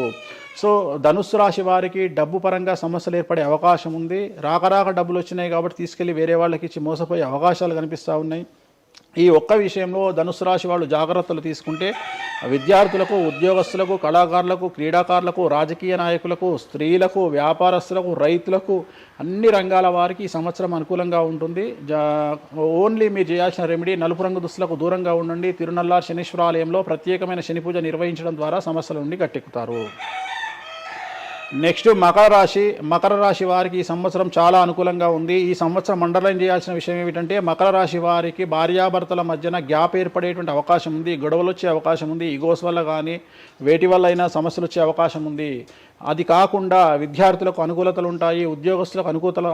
సో ధనుస్సు రాశి వారికి డబ్బు పరంగా సమస్యలు ఏర్పడే అవకాశం ఉంది. రాక డబ్బులు వచ్చినాయి కాబట్టి తీసుకెళ్ళి వేరే వాళ్ళకి ఇచ్చి మోసపోయే అవకాశాలు కనిపిస్తూ ఉన్నాయి. ఈ ఒక్క విషయంలో ధనుసు రాశి వాళ్ళు జాగ్రత్తలు తీసుకుంటే విద్యార్థులకు, ఉద్యోగస్తులకు, కళాకారులకు, క్రీడాకారులకు, రాజకీయ నాయకులకు, స్త్రీలకు, వ్యాపారస్తులకు, రైతులకు, అన్ని రంగాల వారికి ఈ సంవత్సరం అనుకూలంగా ఉంటుంది. ఓన్లీ మీరు చేయాల్సిన రెమెడీ నలుపు రంగు దుస్తులకు దూరంగా ఉండండి. తిరునల్లార్ శనీశ్వర ఆలయంలో ప్రత్యేకమైన శని పూజ నిర్వహించడం ద్వారా సమస్యల నుండి గట్టెక్కుతారు. నెక్స్ట్ మకర రాశి. మకర రాశి వారికి ఈ సంవత్సరం చాలా అనుకూలంగా ఉంది. ఈ సంవత్సరం అండర్లైన్ చేయాల్సిన విషయం ఏమిటంటే మకర రాశి వారికి భార్యాభర్తల మధ్యన గ్యాప్ ఏర్పడేటువంటి అవకాశం ఉంది. గొడవలు వచ్చే అవకాశం ఉంది. ఈగోస్ వల్ల కానీ వేటి వల్ల అయినా సమస్యలు వచ్చే అవకాశం ఉంది. అది కాకుండా విద్యార్థులకు అనుకూలతలు ఉంటాయి, ఉద్యోగస్తులకు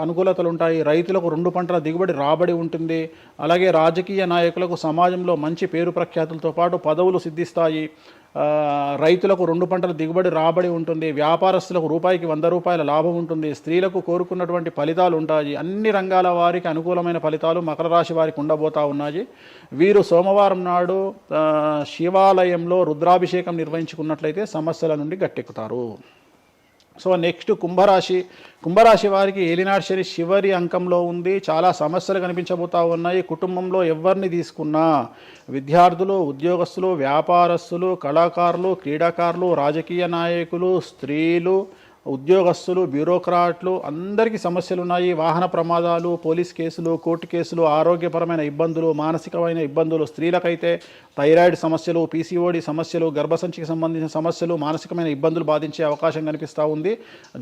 అనుకూలతలు ఉంటాయి, రైతులకు 2 పంటల దిగుబడి రాబడి ఉంటుంది. అలాగే రాజకీయ నాయకులకు సమాజంలో మంచి పేరు ప్రఖ్యాతులతో పాటు పదవులు సిద్ధిస్తాయి. రైతులకు 2 పంటల దిగుబడి రాబడి ఉంటుంది. వ్యాపారస్తులకు రూపాయికి 100 రూపాయల లాభం ఉంటుంది. స్త్రీలకు కోరుకున్నటువంటి ఫలితాలు ఉంటాయి. అన్ని రంగాల వారికి అనుకూలమైన ఫలితాలు మకర రాశి వారికి ఉండబోతా ఉన్నాయి. వీరు సోమవారం నాడు శివాలయంలో రుద్రాభిషేకం నిర్వహించుకున్నట్లయితే సమస్యల నుండి గట్టెక్కుతారు. సో నెక్స్ట్ కుంభరాశి. కుంభరాశి వారికి ఏలినాటి శని చివరి అంకంలో ఉంది. చాలా సమస్యలు కనిపించబోతా ఉన్నాయి. కుటుంబంలో ఎవరిని తీసుకున్నా విద్యార్థులు, ఉద్యోగస్తులు, వ్యాపారస్తులు, కళాకారులు, క్రీడాకారులు, రాజకీయ నాయకులు, స్త్రీలు, ఉద్యోగస్తులు, బ్యూరోక్రాట్లు అందరికీ సమస్యలు ఉన్నాయి. వాహన ప్రమాదాలు, పోలీస్ కేసులు, కోర్టు కేసులు, ఆరోగ్యపరమైన ఇబ్బందులు, మానసికమైన ఇబ్బందులు, స్త్రీలకైతే థైరాయిడ్ సమస్యలు, పీసీఓడి సమస్యలు, గర్భసంచికి సంబంధించిన సమస్యలు, మానసికమైన ఇబ్బందులు బాధించే అవకాశం కనిపిస్తూ ఉంది.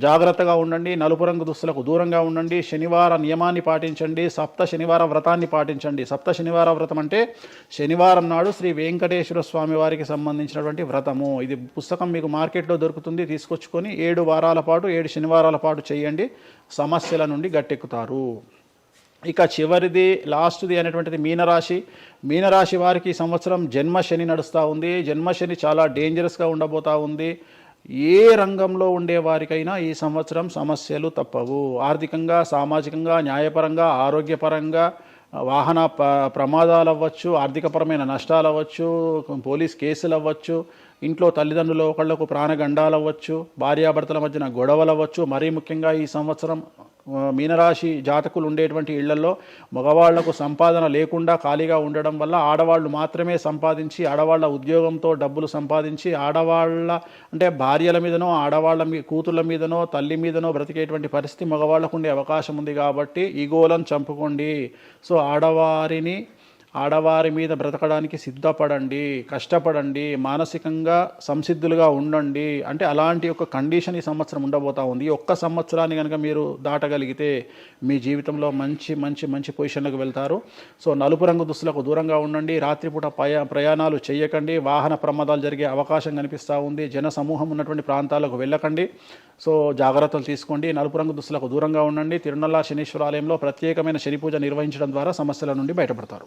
జాగ్రత్తగా ఉండండి, నలుపు రంగు దుస్తులకు దూరంగా ఉండండి, శనివార నియమాన్ని పాటించండి, సప్త శనివార వ్రతాన్ని పాటించండి. సప్త శనివార వ్రతం అంటే శనివారం నాడు శ్రీ వెంకటేశ్వర స్వామి వారికి సంబంధించినటువంటి వ్రతము. ఇది పుస్తకం మీకు మార్కెట్లో దొరుకుతుంది, తీసుకొచ్చుకొని 7 వారాల పాటు 7 శనివారాల పాటు చేయండి, సమస్యల నుండి గట్టెక్కుతారు. ఇక చివరిది లాస్ట్ది అనేటువంటిది మీనరాశి. మీనరాశి వారికి ఈ సంవత్సరం జన్మశని నడుస్తూ ఉంది. జన్మశని చాలా డేంజరస్గా ఉండబోతూ ఉంది. ఏ రంగంలో ఉండే వారికైనా ఈ సంవత్సరం సమస్యలు తప్పవు. ఆర్థికంగా, సామాజికంగా, న్యాయపరంగా, ఆరోగ్యపరంగా, వాహన ప్రమాదాలు అవ్వచ్చు, ఆర్థికపరమైన నష్టాలు అవ్వచ్చు, పోలీస్ కేసులు అవ్వచ్చు, ఇంట్లో తల్లిదండ్రులు ఒకళ్లకు ప్రాణగండాలు అవ్వచ్చు, భార్యాభర్తల మధ్యన గొడవలు అవ్వచ్చు. మరీ ముఖ్యంగా ఈ సంవత్సరం మీనరాశి జాతకులు ఉండేటువంటి ఇళ్లలో మగవాళ్లకు సంపాదన లేకుండా ఖాళీగా ఉండడం వల్ల ఆడవాళ్ళు మాత్రమే సంపాదించి, ఆడవాళ్ల ఉద్యోగంతో డబ్బులు సంపాదించి, ఆడవాళ్ళ అంటే భార్యల మీదనో, ఆడవాళ్ళ కూతుళ్ళ మీదనో, తల్లి మీదనో బ్రతికేటువంటి పరిస్థితి మగవాళ్లకు ఉండే అవకాశం ఉంది. కాబట్టి ఈగోలను చంపుకోండి. సో ఆడవారి మీద బ్రతకడానికి సిద్ధపడండి, కష్టపడండి, మానసికంగా సంసిద్ధులుగా ఉండండి. అంటే అలాంటి ఒక కండిషన్ ఈ సంవత్సరం ఉండబోతా ఉంది. ఈ ఒక్క సంవత్సరాన్ని కనుక మీరు దాటగలిగితే మీ జీవితంలో మంచి మంచి మంచి పొజిషన్లకు వెళ్తారు. సో నలుపు రంగు దుస్తులకు దూరంగా ఉండండి, రాత్రిపూట ప్రయాణాలు చేయకండి, వాహన ప్రమాదాలు జరిగే అవకాశం కనిపిస్తూ ఉంది. జన సమూహం ఉన్నటువంటి ప్రాంతాలకు వెళ్ళకండి. సో జాగ్రత్తలు తీసుకోండి, నలుపు రంగు దుస్తులకు దూరంగా ఉండండి. తిరునల్ల శనీశ్వర ఆలయంలో ప్రత్యేకమైన శని పూజ నిర్వహించడం ద్వారా సమస్యల నుండి బయటపడతారు.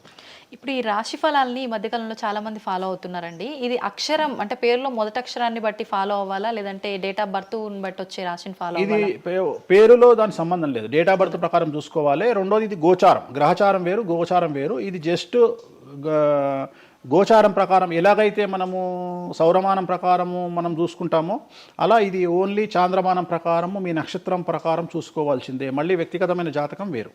ఇప్పుడు ఈ రాశి ఫలాల్ని ఈ మధ్యకాలంలో చాలా మంది ఫాలో అవుతున్నారండి. ఇది అక్షరం అంటే పేరులో మొదటి అక్షరాన్ని బట్టి ఫాలో అవ్వాలా, లేదంటే డేట్ ఆఫ్ బర్త్ బట్టి వచ్చే రాశిని ఫాలో అవ్వాలా? ఇది పేరులో దాని సంబంధం లేదు, డేట్ ఆఫ్ బర్త్ ప్రకారం చూసుకోవాలి. రెండోది ఇది గోచారం, గ్రహచారం వేరు, గోచారం వేరు. ఇది జస్ట్ గోచారం ప్రకారం ఎలాగైతే మనము సౌరమానం ప్రకారము మనం చూసుకుంటామో అలా ఇది ఓన్లీ చాంద్రమానం ప్రకారము మీ నక్షత్రం ప్రకారం చూసుకోవాల్సిందే. మళ్ళీ వ్యక్తిగతమైన జాతకం వేరు.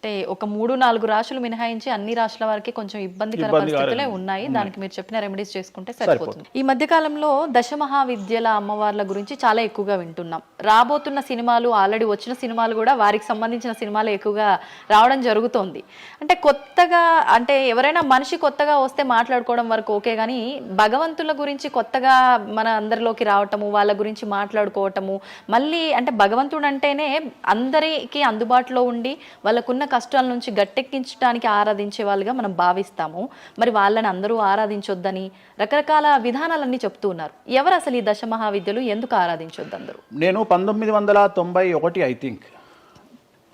అంటే ఒక 3-4 రాశులు మినహాయించి అన్ని రాశుల వారికి కొంచెం ఇబ్బందికర పరిస్థితులే ఉన్నాయి. దానికి మీరు చెప్పిన రెమెడీస్ చేసుకుంటే సరిపోతుంది. ఈ మధ్య కాలంలో దశమహావిద్యల అమ్మవార్ల గురించి చాలా ఎక్కువగా వింటున్నాం. రాబోతున్న సినిమాలు, ఆల్రెడీ వచ్చిన సినిమాలు కూడా వారికి సంబంధించిన సినిమాలు ఎక్కువగా రావడం జరుగుతోంది. అంటే కొత్తగా అంటే ఎవరైనా మనిషి కొత్తగా వస్తే మాట్లాడుకోవడం వరకు ఓకే, కానీ భగవంతుల గురించి కొత్తగా మన అందరిలోకి రావటము, వాళ్ళ గురించి మాట్లాడుకోవటము, మళ్ళీ అంటే భగవంతుడు అంటేనే అందరికీ అందుబాటులో ఉండి వాళ్ళకున్న కష్టాల నుంచి గట్టెక్కించడానికి ఆరాధించే వాళ్ళుగా మనం భావిస్తాము. మరి వాళ్ళని అందరూ ఆరాధించొద్దని రకరకాల విధానాలన్నీ చెప్తూ ఉన్నారు. ఎవరు అసలు ఈ దశమహావిద్యలు, ఎందుకు ఆరాధించొద్దు అందరూ? నేను 1991 ఐ థింక్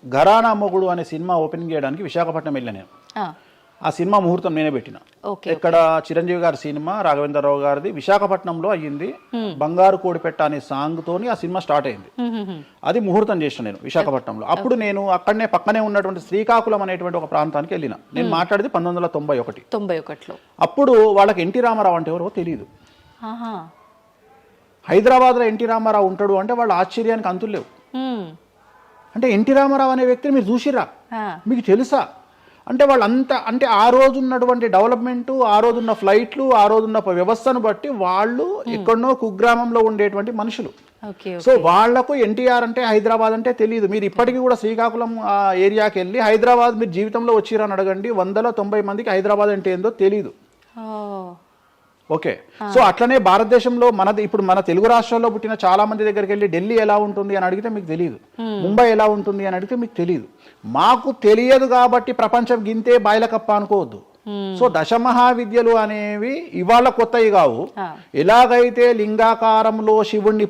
ఘరానా మొగుడు అనే సినిమా ఓపెనింగ్ చేయడానికి విశాఖపట్నం వెళ్ళాను. నేను ఆ సినిమా ముహూర్తం నేనే పెట్టిన. ఇక్కడ చిరంజీవి గారి సినిమా, రాఘవేంద్రరావు గారిది విశాఖపట్నంలో అయ్యింది. బంగారు కోడిపెట్ట అనే సాంగ్ తోని ఆ సినిమా స్టార్ట్ అయింది. అది ముహూర్తం చేసిన నేను విశాఖపట్నంలో. అప్పుడు నేను అక్కడనే పక్కనే ఉన్నటువంటి శ్రీకాకుళం అనేటువంటి ఒక ప్రాంతానికి వెళ్ళిన. నేను మాట్లాడేది 1991. అప్పుడు వాళ్ళకి ఎన్టీ రామారావు అంటే ఎవరో తెలియదు. హైదరాబాద్లో ఎన్టీ రామారావు ఉంటాడు అంటే వాళ్ళ ఆశ్చర్యానికి అంతులు లేవు. అంటే ఎన్టీ రామారావు అనే వ్యక్తిని మీరు చూసిరా, మీకు తెలుసా అంటే వాళ్ళంతా అంటే ఆ రోజు ఉన్నటువంటి డెవలప్మెంట్, ఆ రోజున్న ఫ్లైట్లు, ఆ రోజున్న వ్యవస్థను బట్టి వాళ్ళు ఎక్కడనో కుగ్రామంలో ఉండేటువంటి మనుషులు. సో వాళ్లకు ఎన్టీఆర్ అంటే హైదరాబాద్ అంటే తెలియదు. మీరు ఇప్పటికీ కూడా శ్రీకాకుళం ఆ ఏరియాకి వెళ్ళి హైదరాబాద్ మీరు జీవితంలో వచ్చిరని అడగండి, 190 మందికి హైదరాబాద్ అంటే ఏందో తెలియదు. ఓకే, సో అట్లనే భారతదేశంలో ఇప్పుడు మన తెలుగు రాష్ట్రాల్లో పుట్టిన చాలా మంది దగ్గరికి వెళ్ళి ఢిల్లీ ఎలా ఉంటుంది అని అడిగితే మీకు తెలియదు, ముంబై ఎలా ఉంటుంది అని అడిగితే మీకు తెలియదు. మాకు తెలియదు కాబట్టి ప్రపంచం గింతే బాయిలకప్ప అనుకోవద్దు. సో దశమహావిద్యలు అనేవి ఇవాళ కొత్తవి కావు. ఎలాగైతే లింగాకారంలో శివుణ్ణి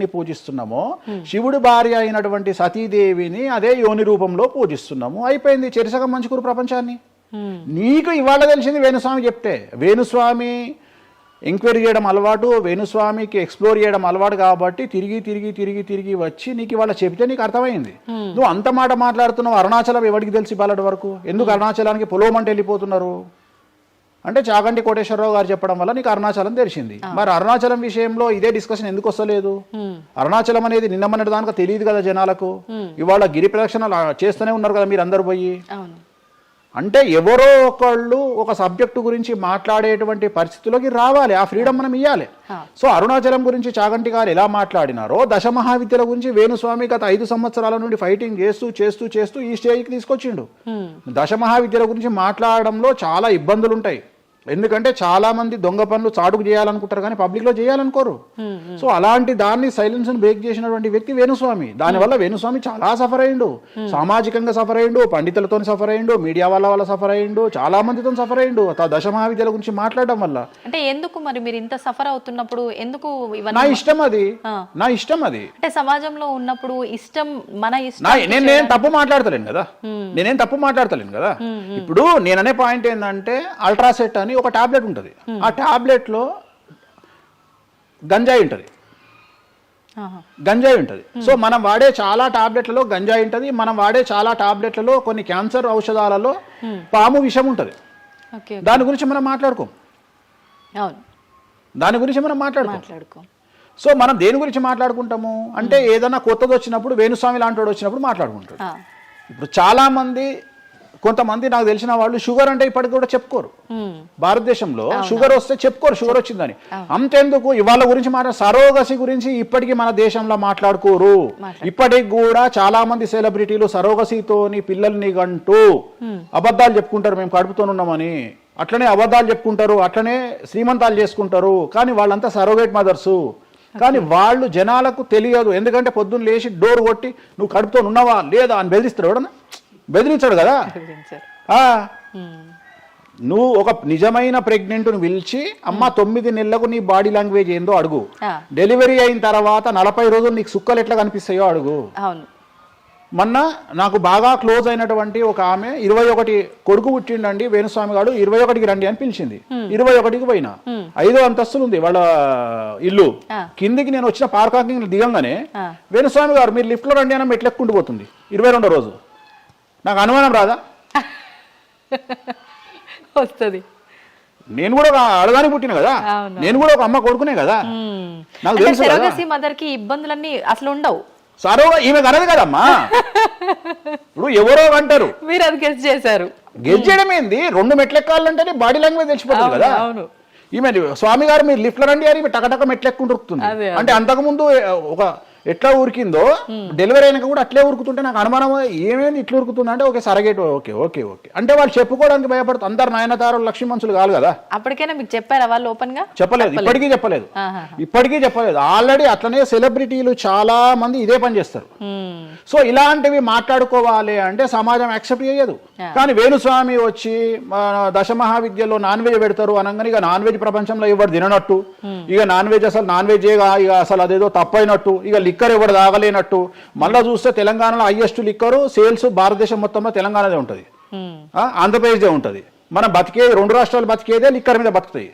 పూజిస్తున్నామో శివుడి భార్య అయినటువంటి సతీదేవిని అదే యోని రూపంలో పూజిస్తున్నాము. అయిపోయింది, చెరిసగం మంచుకురు ప్రపంచాన్ని. నీకు ఇవాళ తెలిసింది వేణుస్వామి చెప్తే. వేణుస్వామి ఎంక్వైరీ చేయడం అలవాటు, వేణుస్వామికి ఎక్స్ప్లోర్ చేయడం అలవాటు కాబట్టి తిరిగి వచ్చి నీకు ఇవాళ చెప్తే నీకు అర్థమైంది. నువ్వు అంత మాట మాట్లాడుతున్నావు. అరుణాచలం ఎవరికి తెలిసి బాలటి వరకు? ఎందుకు అరుణాచలానికి పొలోమంటే వెళ్ళిపోతున్నారు అంటే చాగంటి కోటేశ్వరరావు గారు చెప్పడం వల్ల నీకు అరుణాచలం తెలిసింది. మరి అరుణాచలం విషయంలో ఇదే డిస్కషన్ ఎందుకు వస్తలేదు? అరుణాచలం అనేది నిన్న మొన్నటి దానికి తెలియదు కదా జనాలకు. ఇవాళ గిరి ప్రదక్షిణలు చేస్తూనే ఉన్నారు కదా మీరు అందరు పోయి. అంటే ఎవరో ఒకళ్ళు ఒక సబ్జెక్టు గురించి మాట్లాడేటువంటి పరిస్థితిలోకి రావాలి, ఆ ఫ్రీడమ్ మనం ఇవ్వాలి. సో అరుణాచలం గురించి చాగంటి గారు ఎలా మాట్లాడినారో దశమహావిద్యల గురించి వేణుస్వామి గత 5 సంవత్సరాల నుండి ఫైటింగ్ చేస్తూ ఈ స్టేజ్కి తీసుకొచ్చిండు. దశమహావిద్యల గురించి మాట్లాడడంలో చాలా ఇబ్బందులు ఉంటాయి, ఎందుకంటే చాలా మంది దొంగ పనులు చాటుకు చేయాలనుకుంటారు కానీ పబ్లిక్ లో చేయాలనుకోరు. సో అలాంటి దాన్ని సైలెన్స్ బ్రేక్ చేసినటువంటి వ్యక్తి వేణుస్వామి. దానివల్ల వేణుస్వామి చాలా సఫర్ అయ్యిండు, సామాజికంగా సఫర్ అయ్యిండు, పండితులతో సఫర్ అయ్యిండు, మీడియా వల్ల సఫర్ అయ్యిండు, చాలా మందితో సఫర్ అయ్యిండు దశమహావిద్యల గురించి మాట్లాడడం వల్ల. అంటే ఎందుకు మరి మీరు ఇంత సఫర్ అవుతున్నప్పుడు ఎందుకు? నా ఇష్టం అది, నా ఇష్టం అది. అంటే సమాజంలో ఉన్నప్పుడు ఇష్టం మన ఇష్టం. నేను తప్పు మాట్లాడతలేను కదా, నేనేం తప్పు మాట్లాడతలేను కదా. ఇప్పుడు నేననే పాయింట్ ఏంటంటే అల్ట్రాసెట్ అని ఒక టాబ్లెట్ ఉంటుంది, ఆ టాబ్లెట్ లో గంజాయి ఉంటుంది. సో మనం వాడే చాలా టాబ్లెట్లలో గంజాయి ఉంటుంది, మనం వాడే చాలా టాబ్లెట్లలో కొన్ని క్యాన్సర్ ఔషధాలలో పాము విషం ఉంటుంది. దాని గురించి మనం మాట్లాడుకోం. సో మనం దేని గురించి మాట్లాడుకుంటాము అంటే ఏదైనా కొత్తది వచ్చినప్పుడు వేణుస్వామి లాంటి వాడు వచ్చినప్పుడు మాట్లాడుకుంటాడు. ఇప్పుడు చాలా మంది కొంతమంది నాకు తెలిసిన వాళ్ళు షుగర్ అంటే ఇప్పటికి కూడా చెప్పుకోరు, భారతదేశంలో షుగర్ వస్తే చెప్పుకోరు షుగర్ వచ్చిందని. అంతెందుకు ఇవాళ గురించి సరోగసి గురించి ఇప్పటికీ మన దేశంలో మాట్లాడుకోరు. ఇప్పటికి కూడా చాలా మంది సెలబ్రిటీలు సరోగసితోని పిల్లల్ని గంటూ అబద్ధాలు చెప్పుకుంటారు, మేము కడుపుతోనున్నామని. అట్లనే అబద్ధాలు చెప్పుకుంటారు, అట్లనే శ్రీమంతాలు చేసుకుంటారు, కానీ వాళ్ళంతా సరోగేట్ మదర్సు. కానీ వాళ్ళు జనాలకు తెలియదు, ఎందుకంటే పొద్దున్న లేచి డోర్ కొట్టి నువ్వు కడుపుతో ఉన్నావా లేదా అని బెదిరిస్తారు. ఎవడన్నా బెదిరించాడు కదా. నువ్వు ఒక నిజమైన ప్రెగ్నెంట్ను పిలిచి అమ్మ 9 నెలలకు నీ బాడీ లాంగ్వేజ్ ఏందో అడుగు, డెలివరీ అయిన తర్వాత 40 రోజులు నీకు సుక్కలు ఎట్లా కనిపిస్తాయో అడుగు. మొన్న నాకు బాగా క్లోజ్ అయినటువంటి ఒక ఆమె 21 కొడుకు పుట్టిండండి వేణుస్వామి గారు, 21కి రండి అని పిలిచింది. 21కి పోయినా 5వ అంతస్తులు ఉంది వాళ్ళ ఇల్లు. కిందికి నేను వచ్చిన పార్కింగ్ దిగంగానే వేణుస్వామి గారు మీరు లిఫ్ట్ లో రండి అని మెట్లెక్కుంటూ పోతుంది. 22వ రోజు నాకు అనుమానం రాదా? వస్తుంది. నేను కూడా అడగాని పుట్టిన కదా, నేను కూడా ఒక అమ్మ కొడుకునే కదా, నాకు తెలుసు. సరోగసి మదర్ కి ఇబ్బందులన్నీ అసలు ఉండవు. ఈమె కనదు కదమ్మా. ఇప్పుడు ఎవరో అంటారు, మీరు అది గెస్ చేశారు. గెస్ చేయడం ఏంది? 2 మెట్లెక్కాలంటేనే బాడీ లాంగ్వేజ్ తెలిసిపోతుంది కదా. ఈమె స్వామి గారు మీరు లిఫ్ట్ లో రండి అని టకటక మెట్లెక్కుంటుంది. అంటే అంతకుముందు ఒక ఎట్లా ఉరికిందో డెలివరీ అయినాక కూడా అట్లే ఉరుకుతుంటే నాకు అనుమానం ఏమేమి ఇట్లా ఉరుకుతుంది అంటే okay surrogate okay okay okay అంటే వాళ్ళు చెప్పుకోవడానికి భయపడుతుంది. అందరు నయనతారలు లక్ష్మీ మనుషులు కాదు కదా. అప్పటికైనా మీకు చెప్పారా వాళ్ళు ఓపెన్ గా? చెప్పలేదు, ఇప్పటికీ చెప్పలేదు. ఆల్రెడీ అట్లనే సెలబ్రిటీలు చాలా మంది ఇదే పని చేస్తారు. సో ఇలాంటివి మాట్లాడుకోవాలి అంటే సమాజం యాక్సెప్ట్ చేయదు. కానీ వేణుస్వామి వచ్చి దశమహావిద్యలో నాన్ వెజ్ పెడతారు అనగానే ఇక నాన్ వెజ్ ప్రపంచంలో ఎవరు తిననట్టు, ఇక నాన్ వెజ్ అసలు నాన్ వెజ్ ఇక అసలు అదేదో తప్పైనట్టు, ఇక లిక్కర్ ఎవరు తాగలేనట్టు. మళ్ళా చూస్తే తెలంగాణలో హైయెస్ట్ లిక్కరు సేల్స్ భారతదేశం మొత్తంలో తెలంగాణదే ఉంటది, ఆంధ్రప్రదేశ్దే ఉంటది. మనం బతికేది 2 రాష్ట్రాలు బతికేదే లిక్కర్ మీద బతుకుతాయి.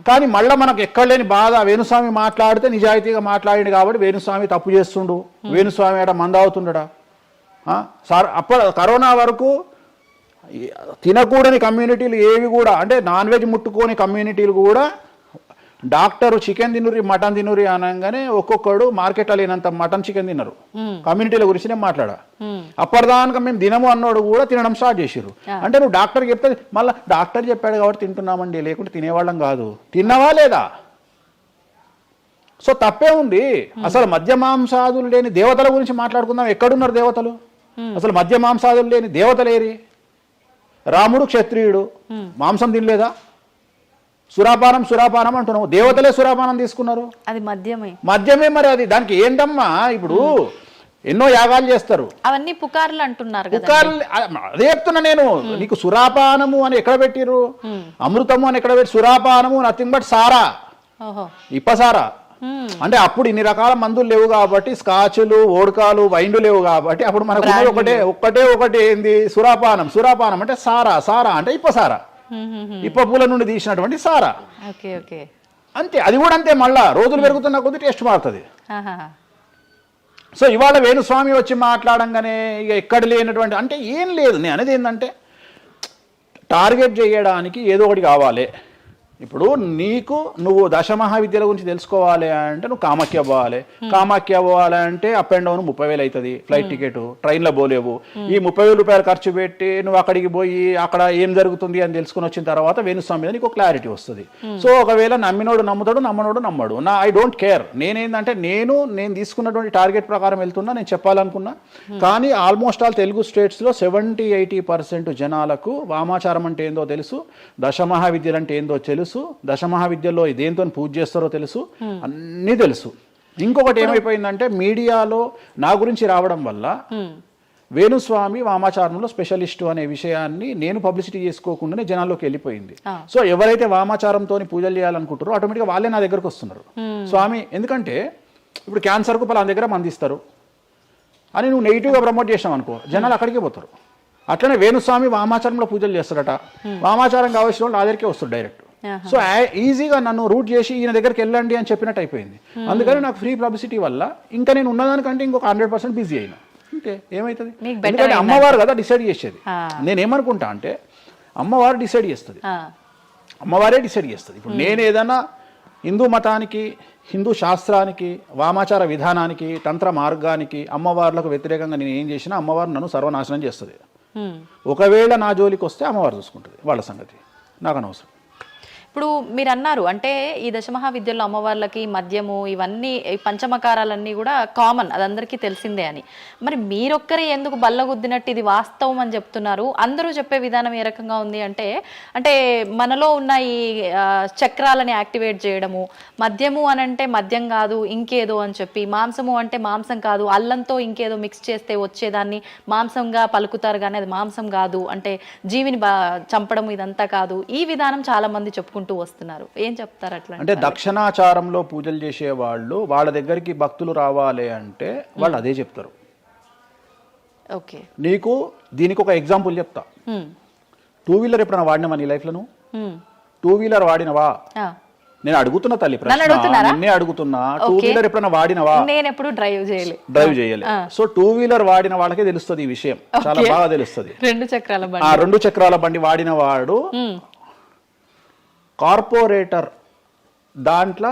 కానీ మళ్ళీ మనకు ఎక్కడ లేని బాధ వేణుస్వామి మాట్లాడితే నిజాయితీగా మాట్లాడిండు కాబట్టి వేణుస్వామి తప్పు చేస్తుండు, వేణుస్వామి ఆడ మంద అవుతుండడా. సార్ అప్పుడు కరోనా వరకు తినకూడని కమ్యూనిటీలు ఏవి కూడా అంటే నాన్ వెజ్ ముట్టుకోని కమ్యూనిటీలు కూడా డాక్టర్ చికెన్ తినురి మటన్ తినురి అనగానే ఒక్కొక్కడు మార్కెట్లో లేనంత మటన్ చికెన్ తిన్నారు. కమ్యూనిటీల గురించి నేను మాట్లాడా. అప్పటిదాకా మేము తినము అన్నోడు కూడా తినడం స్టార్ట్ చేసిర్రు. అంటే నువ్వు డాక్టర్ చెప్తే మళ్ళీ డాక్టర్ చెప్పాడు కాబట్టి తింటున్నామండి, లేకుంటే తినేవాళ్ళం కాదు. తిన్నావా లేదా? సో తప్పే ఉంది. అసలు మద్య మాంసాదులు లేని దేవతల గురించి మాట్లాడుకుందాం. ఎక్కడున్నారు దేవతలు? అసలు మద్య మాంసాదులు లేని దేవతలేరి? రాముడు క్షత్రియుడు, మాంసం తినలేదా? సురాపానం అంటున్నావు, దేవతలే సురాపానం తీసుకున్నారు. అది మద్యమే మరి అది దానికి ఏంటమ్మా? ఇప్పుడు ఎన్నో యాగాలు చేస్తారు, అవన్నీ పుకార్లు అంటున్నారు. అదే చెప్తున్నా నేను నీకు. సురాపానము అని ఎక్కడ పెట్టిరు? అమృతము అని ఎక్కడ పెట్టి? సురాపానము నథింగ్ బట్ సారా, ఇప్పసారా. అంటే అప్పుడు ఇన్ని రకాల మందులు లేవు కాబట్టి, స్కాచ్లు ఓడకాలు వైండ్లు లేవు కాబట్టి అప్పుడు మనకు ఒకటే ఏంది? సురాపానం అంటే సారా అంటే ఇప్పసారా, ఇప్ప పూల నుండి తీసినటువంటి సారా. అంతే, అది కూడా అంతే. మళ్ళా రోజులు పెరుగుతున్న కొద్ది టేస్ట్ మారుతుంది. సో ఇవాళ వేణుస్వామి వచ్చి మాట్లాడంగానే ఇక ఎక్కడ లేనటువంటి అంటే ఏం లేదు. నేను అనేది ఏంటంటే టార్గెట్ చేయడానికి ఏదో ఒకటి కావాలి. ఇప్పుడు నువ్వు దశమహావిద్యల గురించి తెలుసుకోవాలి అంటే నువ్వు కామాఖ్య పోవాలి. కామాఖ్య పోవాలి అంటే అప్ అండ్ డౌన్ 30,000 అవుతుంది ఫ్లైట్ టికెట్, ట్రైన్లో పోలేవు. ఈ 30,000 రూపాయలు ఖర్చు పెట్టి నువ్వు అక్కడికి పోయి అక్కడ ఏం జరుగుతుంది అని తెలుసుకుని వచ్చిన తర్వాత వేణుస్వామి మీద నీకు క్లారిటీ వస్తుంది. సో ఒకవేళ నమ్మినోడు నమ్ముతాడు, నమ్మనోడు నమ్మడు. I don't care. నేనేంటంటే నేను తీసుకున్నటువంటి టార్గెట్ ప్రకారం వెళ్తున్నా, నేను చెప్పాలనుకున్నా. కానీ ఆల్మోస్ట్ ఆల్ తెలుగు స్టేట్స్లో 70-80% జనాలకు వామాచారం అంటే ఏందో తెలుసు, దశమహావిద్యలు అంటే ఏందో తెలుసు, దశమహావిద్యలో దేంతో పూజ చేస్తారో తెలుసు, అన్నీ తెలుసు. ఇంకొకటి ఏమైపోయిందంటే మీడియాలో నా గురించి రావడం వల్ల వేణుస్వామి వామాచారంలో స్పెషలిస్టు అనే విషయాన్ని నేను పబ్లిసిటీ చేసుకోకుండానే జనాల్లోకి వెళ్ళిపోయింది. సో ఎవరైతే వామాచారంతో పూజలు చేయాలనుకుంటారో ఆటోమేటిక్గా వాళ్ళే నా దగ్గరకు వస్తున్నారు. స్వామి, ఎందుకంటే ఇప్పుడు క్యాన్సర్కు పలానా దగ్గర మందిస్తారు అని నువ్వు నెగిటివ్గా ప్రమోట్ చేసావు అనుకో, జనాలు అక్కడికే పోతారు. అట్లనే వేణుస్వామి వామాచారంలో పూజలు చేస్తాడట, వామాచారం కావాల్సిన వాళ్ళు నా దగ్గరికే వస్తారు డైరెక్ట్. సో ఈజీగా నన్ను రూట్ చేసి ఈయన దగ్గరికి వెళ్ళండి అని చెప్పినట్టు అయిపోయింది. అందుకని నాకు ఫ్రీ పబ్లిసిటీ వల్ల ఇంకా నేను ఉన్నదానికంటే ఇంకొక 100% బిజీ అయినా. అంటే ఏమవుతుంది, ఎందుకంటే అమ్మవారు కదా డిసైడ్ చేసేది. నేనేమనుకుంటా అంటే అమ్మవారు డిసైడ్ చేస్తుంది, అమ్మవారే డిసైడ్ చేస్తుంది. ఇప్పుడు నేను ఏదైనా హిందూ మతానికి, హిందూ శాస్త్రానికి, వామాచార విధానానికి, తంత్ర మార్గానికి, అమ్మవార్లకు వ్యతిరేకంగా నేను ఏం చేసినా అమ్మవారు నన్ను సర్వనాశనం చేస్తుంది. ఒకవేళ నా జోలికి వస్తే అమ్మవారు చూసుకుంటుంది, వాళ్ళ సంగతి నాకు అనవసరం. ఇప్పుడు మీరు అన్నారు అంటే ఈ దశమహావిద్యల్లో అమ్మవార్లకి మద్యము ఇవన్నీ పంచమకారాలన్నీ కూడా కామన్, అది అందరికీ తెలిసిందే అని. మరి మీరొక్కరే ఎందుకు బల్లగుద్దినట్టు ఇది వాస్తవం అని చెప్తున్నారు? అందరూ చెప్పే విధానం ఏ రకంగా ఉంది అంటే మనలో ఉన్న ఈ చక్రాలని యాక్టివేట్ చేయడము, మద్యము అని అంటే మద్యం కాదు ఇంకేదో అని చెప్పి, మాంసము అంటే మాంసం కాదు అల్లంతో ఇంకేదో మిక్స్ చేస్తే వచ్చేదాన్ని మాంసంగా పలుకుతారు కానీ అది మాంసం కాదు, అంటే జీవిని చంపడం ఇదంతా కాదు. ఈ విధానం చాలా మంది చెప్పుకుంటారు వస్తున్నారు. ఏం చెప్తారు అట్లా? అంటే దక్షిణాచారంలో పూజలు చేసే వాళ్ళు వాళ్ళ దగ్గరికి భక్తులు రావాలి అంటే వాళ్ళు అదే చెప్తారు. ఓకే, నీకు దీనికి ఒక ఎగ్జాంపుల్ చెప్తా. 2-వీలర్ ఎప్పుడైనా వాడినావా నీ లైఫ్ లో? 2-వీలర్ వాడినవా? నేను అడుగుతున్నా తల్లి ప్రశ్న, నిన్నే అడుగుతున్నా. 2-వీలర్ ఎప్పుడైనా వాడినవా? నేను ఎప్పుడు డ్రైవ్ చేయలే. సో 2-వీలర్ వాడిన వాళ్ళకే తెలుస్తుంది ఈ విషయం, చాలా బాగా తెలుస్తుంది. 2 చక్రాల బండి వాడిన వాడు కార్పొరేటర్ దాంట్లో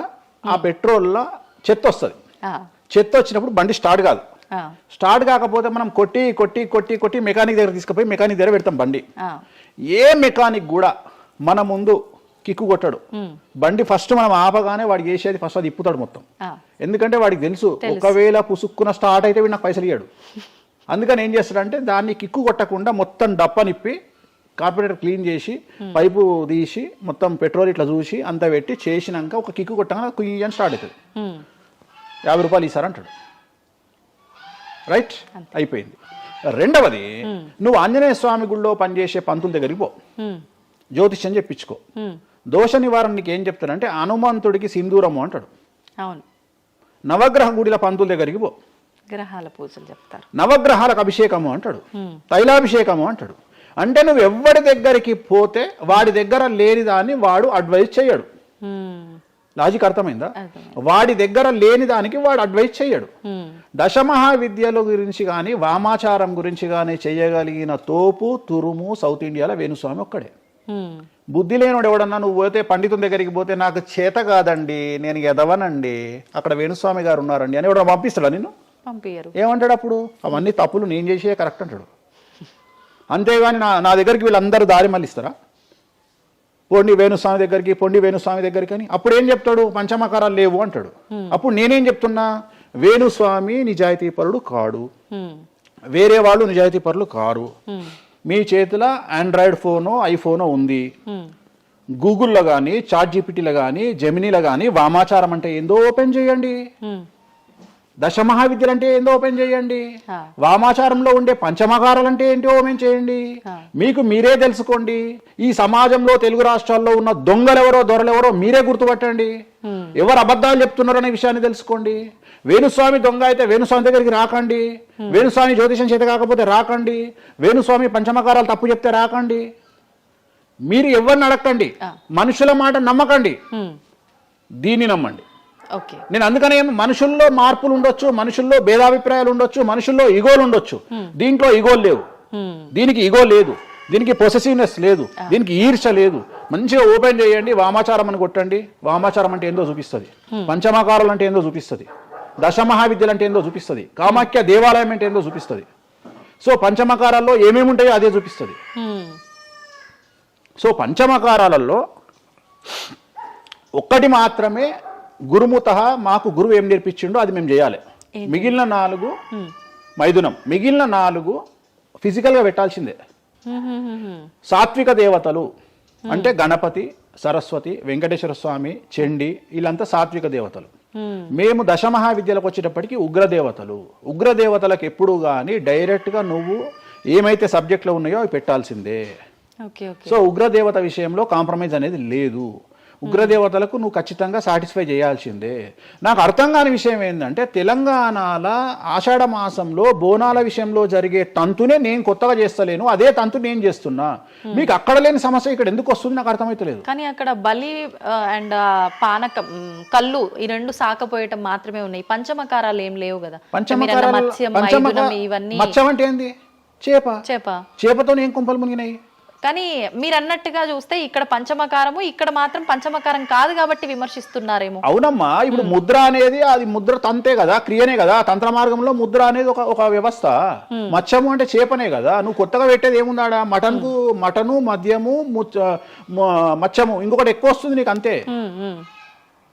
ఆ పెట్రోల్లో చెత్త వస్తుంది. చెత్త వచ్చినప్పుడు బండి స్టార్ట్ కాదు. స్టార్ట్ కాకపోతే మనం కొట్టి కొట్టి కొట్టి కొట్టి మెకానిక్ దగ్గర తీసుకుపోయి మెకానిక్ దగ్గర పెడతాం బండి. ఏ మెకానిక్ కూడా మన ముందు కిక్కు కొట్టాడు. బండి ఫస్ట్ మనం ఆపగానే వాడికి చేసేది ఫస్ట్ అది ఇప్పుతాడు మొత్తం. ఎందుకంటే వాడికి తెలుసు ఒకవేళ పుసుక్కున స్టార్ట్ అయితే వీడు నాకు పైసలు ఇయ్యాడు. అందుకని ఏం చేస్తాడంటే దాన్ని కిక్కు కొట్టకుండా మొత్తం డప్పనిప్పి కార్పొరేటర్ క్లీన్ చేసి పైపు తీసి మొత్తం పెట్రోల్ ఇట్లా చూసి అంతా పెట్టి చేసినాక ఒక కిక్కు కొట్టగా కుయ్యి అని స్టార్ట్ అవుతుంది. 50 రూపాయలు ఇస్తారంటాడు. రైట్, అయిపోయింది. రెండవది, నువ్వు ఆంజనేయ స్వామి గుళ్ళో పనిచేసే పంతుల దగ్గరికి పో, జ్యోతిష్యం చెప్పించుకో. దోష నివారణ నీకు ఏం చెప్తాడంటే హనుమంతుడికి సింధూరము అంటాడు. నవగ్రహ గుడిల పంతుల దగ్గరికి పో, గ్రహాల పూజలు చెప్తారు. నవగ్రహాలకు అభిషేకము అంటాడు, తైలాభిషేకము అంటాడు. అంటే నువ్వు ఎవరి దగ్గరికి పోతే వాడి దగ్గర లేని దాన్ని వాడు అడ్వైజ్ చేయడు. లాజిక్ అర్థమైందా? వాడి దగ్గర లేని దానికి వాడు అడ్వైజ్ చేయడు. దశమహావిద్యల గురించి కానీ వామాచారం గురించి కానీ చేయగలిగిన తోపు తురుము సౌత్ ఇండియాలో వేణుస్వామి ఒక్కడే. బుద్ధి లేనోడు ఎవడన్నా నువ్వు పోతే పండితుని దగ్గరికి పోతే నాకు చేత కాదండి, నేను ఎదవనండి, అక్కడ వేణుస్వామి గారు ఉన్నారండి అని ఎవడన్నా పంపిస్తాడా? నిన్ను పంపించరు. ఏమంటాడు అప్పుడు? అవన్నీ తప్పులు నేను చేసే కరెక్ట్ అంటాడు. అంతేగాని నా దగ్గరికి వీళ్ళందరూ దారి మళ్ళిస్తారా? పొండి వేణుస్వామి దగ్గరికి అని. అప్పుడు ఏం చెప్తాడు? పంచమకారాలు లేవు అంటాడు. అప్పుడు నేనేం చెప్తున్నా? వేణుస్వామి నిజాయితీ పరుడు కాడు, వేరే వాళ్ళు నిజాయితీ పరులు కారు. మీ చేతిలో ఆండ్రాయిడ్ ఫోనో ఐఫోనో ఉంది, గూగుల్లో కానీ చాట్‌జీపీటీలో కానీ జెమినీలో కానీ వామాచారం అంటే ఏందో ఓపెన్ చేయండి, దశమహావిద్యలు అంటే ఏందో ఓపెన్ చేయండి, వామాచారంలో ఉండే పంచమకారాలు అంటే ఏంటో ఓపెన్ చేయండి. మీకు మీరే తెలుసుకోండి. ఈ సమాజంలో తెలుగు రాష్ట్రాల్లో ఉన్న దొంగలెవరో దొరలెవరో మీరే గుర్తుపట్టండి. ఎవరు అబద్ధాలు చెప్తున్నారు అనే విషయాన్ని తెలుసుకోండి. వేణుస్వామి దొంగ అయితే వేణుస్వామి దగ్గరికి రాకండి, వేణుస్వామి జ్యోతిషం చేత కాకపోతే రాకండి, వేణుస్వామి పంచమకారాలు తప్పు చెప్తే రాకండి. మీరు ఎవరిని అడగండి, మనుషుల మాట నమ్మకండి, దీన్ని నమ్మండి. నేను అందుకనే మనుషుల్లో మార్పులు ఉండొచ్చు, మనుషుల్లో భేదాభిప్రాయాలు ఉండొచ్చు, మనుషుల్లో ఈగోలు ఉండొచ్చు. దీంట్లో ఈగోలు లేవు, దీనికి ఈగో లేదు. దీనికి పొసెసివ్నెస్ లేదు, దీనికి ఈర్ష లేదు. మంచిగా ఓపెన్ చేయండి, వామాచారం అని కొట్టండి. వామాచారం అంటే ఏందో చూపిస్తుంది, పంచమకారాలు అంటే ఏందో చూపిస్తుంది, దశమహావిద్యలు అంటే ఏందో చూపిస్తుంది, కామాఖ్య దేవాలయం అంటే ఏందో చూపిస్తుంది. సో పంచమకారాల్లో ఏమేమి ఉంటాయో అదే చూపిస్తుంది. సో పంచమకారాలలో ఒక్కటి మాత్రమే గురుముత, మాకు గురువు ఏం నేర్పించిండో అది మేము చేయాలి. మిగిలిన 4 మైథునం, మిగిలిన 4 ఫిజికల్గా పెట్టాల్సిందే. సాత్విక దేవతలు అంటే గణపతి, సరస్వతి, వెంకటేశ్వర స్వామి, చండి, వీళ్ళంతా సాత్విక దేవతలు. మేము దశమహావిద్యలకు వచ్చేటప్పటికి ఉగ్రదేవతలు. ఉగ్రదేవతలకు ఎప్పుడు కానీ డైరెక్ట్గా నువ్వు ఏమైతే సబ్జెక్ట్లో ఉన్నాయో అవి పెట్టాల్సిందే. సో ఉగ్రదేవత విషయంలో కాంప్రమైజ్ అనేది లేదు. ఉగ్రదేవతలకు నువ్వు ఖచ్చితంగా సాటిస్ఫై చేయాల్సిందే. నాకు అర్థం కాని విషయం ఏంటంటే తెలంగాణలో ఆషాఢ మాసంలో బోనాల విషయంలో జరిగే తంతునే నేను కొత్తగా చేస్తలేను, అదే తంతు నేను చేస్తున్నా. మీకు అక్కడ లేని సమస్య ఇక్కడ ఎందుకు వస్తుంది నాకు అర్థమైతలేదు. కానీ అక్కడ బలి అండ్ పానకం, కళ్ళు ఈ 2 సాకపోయటం మాత్రమే ఉన్నాయి. పంచమకారాలు ఏం లేవు కదా. మత్స్యం అంటే ఏంది? చేపతో ఏం కుంపలు మునిగినాయి. కానీ మీరు అన్నట్టుగా చూస్తే ఇక్కడ పంచమకారము, ఇక్కడ మాత్రం పంచమకారం కాదు కాబట్టి విమర్శిస్తున్నారేమో. అవునమ్మా, ఇప్పుడు ముద్ర అనేది అది ముద్ర తంతే కదా, క్రియనే కదా. తంత్ర మార్గంలో ముద్ర అనేది ఒక వ్యవస్థ. మత్స్యము అంటే చేపనే కదా. నువ్వు కొత్తగా పెట్టేది ఏముందాడా? మటను, మద్యము, మత్స్యము, ఇంకొకటి ఎక్కువ వస్తుంది నీకు, అంతే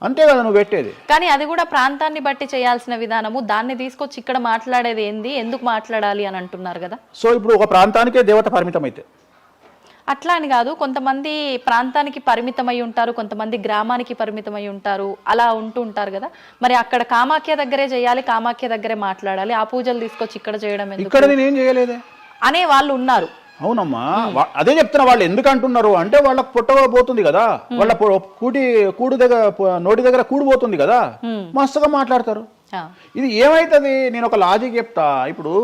అంతే కదా నువ్వు పెట్టేది. కానీ అది కూడా ప్రాంతాన్ని బట్టి చేయాల్సిన విధానము. దాన్ని తీసుకొచ్చి ఇక్కడ మాట్లాడేది ఏంది, ఎందుకు మాట్లాడాలి అని అంటున్నారు కదా. సో ఇప్పుడు ఒక ప్రాంతానికే దేవత పరిమితం అయితే అట్లా అని కాదు, కొంతమంది ప్రాంతానికి పరిమితమై ఉంటారు, కొంతమంది గ్రామానికి పరిమితమై ఉంటారు, అలా ఉంటూ ఉంటారు కదా. మరి అక్కడ కామాఖ్య దగ్గరే చేయాలి, కామాఖ్య దగ్గరే మాట్లాడాలి, ఆ పూజలు తీసుకొచ్చి ఇక్కడ చేయడం ఇక్కడ నేనేం చేయలేదే అనే వాళ్ళు ఉన్నారు. అవునమ్మా, అదే చెప్తున్నా. వాళ్ళు ఎందుకు అంటున్నారు అంటే వాళ్ళకి పొట్టబోతుంది కదా, వాళ్ళ కూడు దగ్గర, నోటి దగ్గర కూడు పోతుంది కదా, మస్తుగా మాట్లాడతారు. ఇది ఏమైతుంది, నేను ఒక లాజిక్ చెప్తా. ఇప్పుడు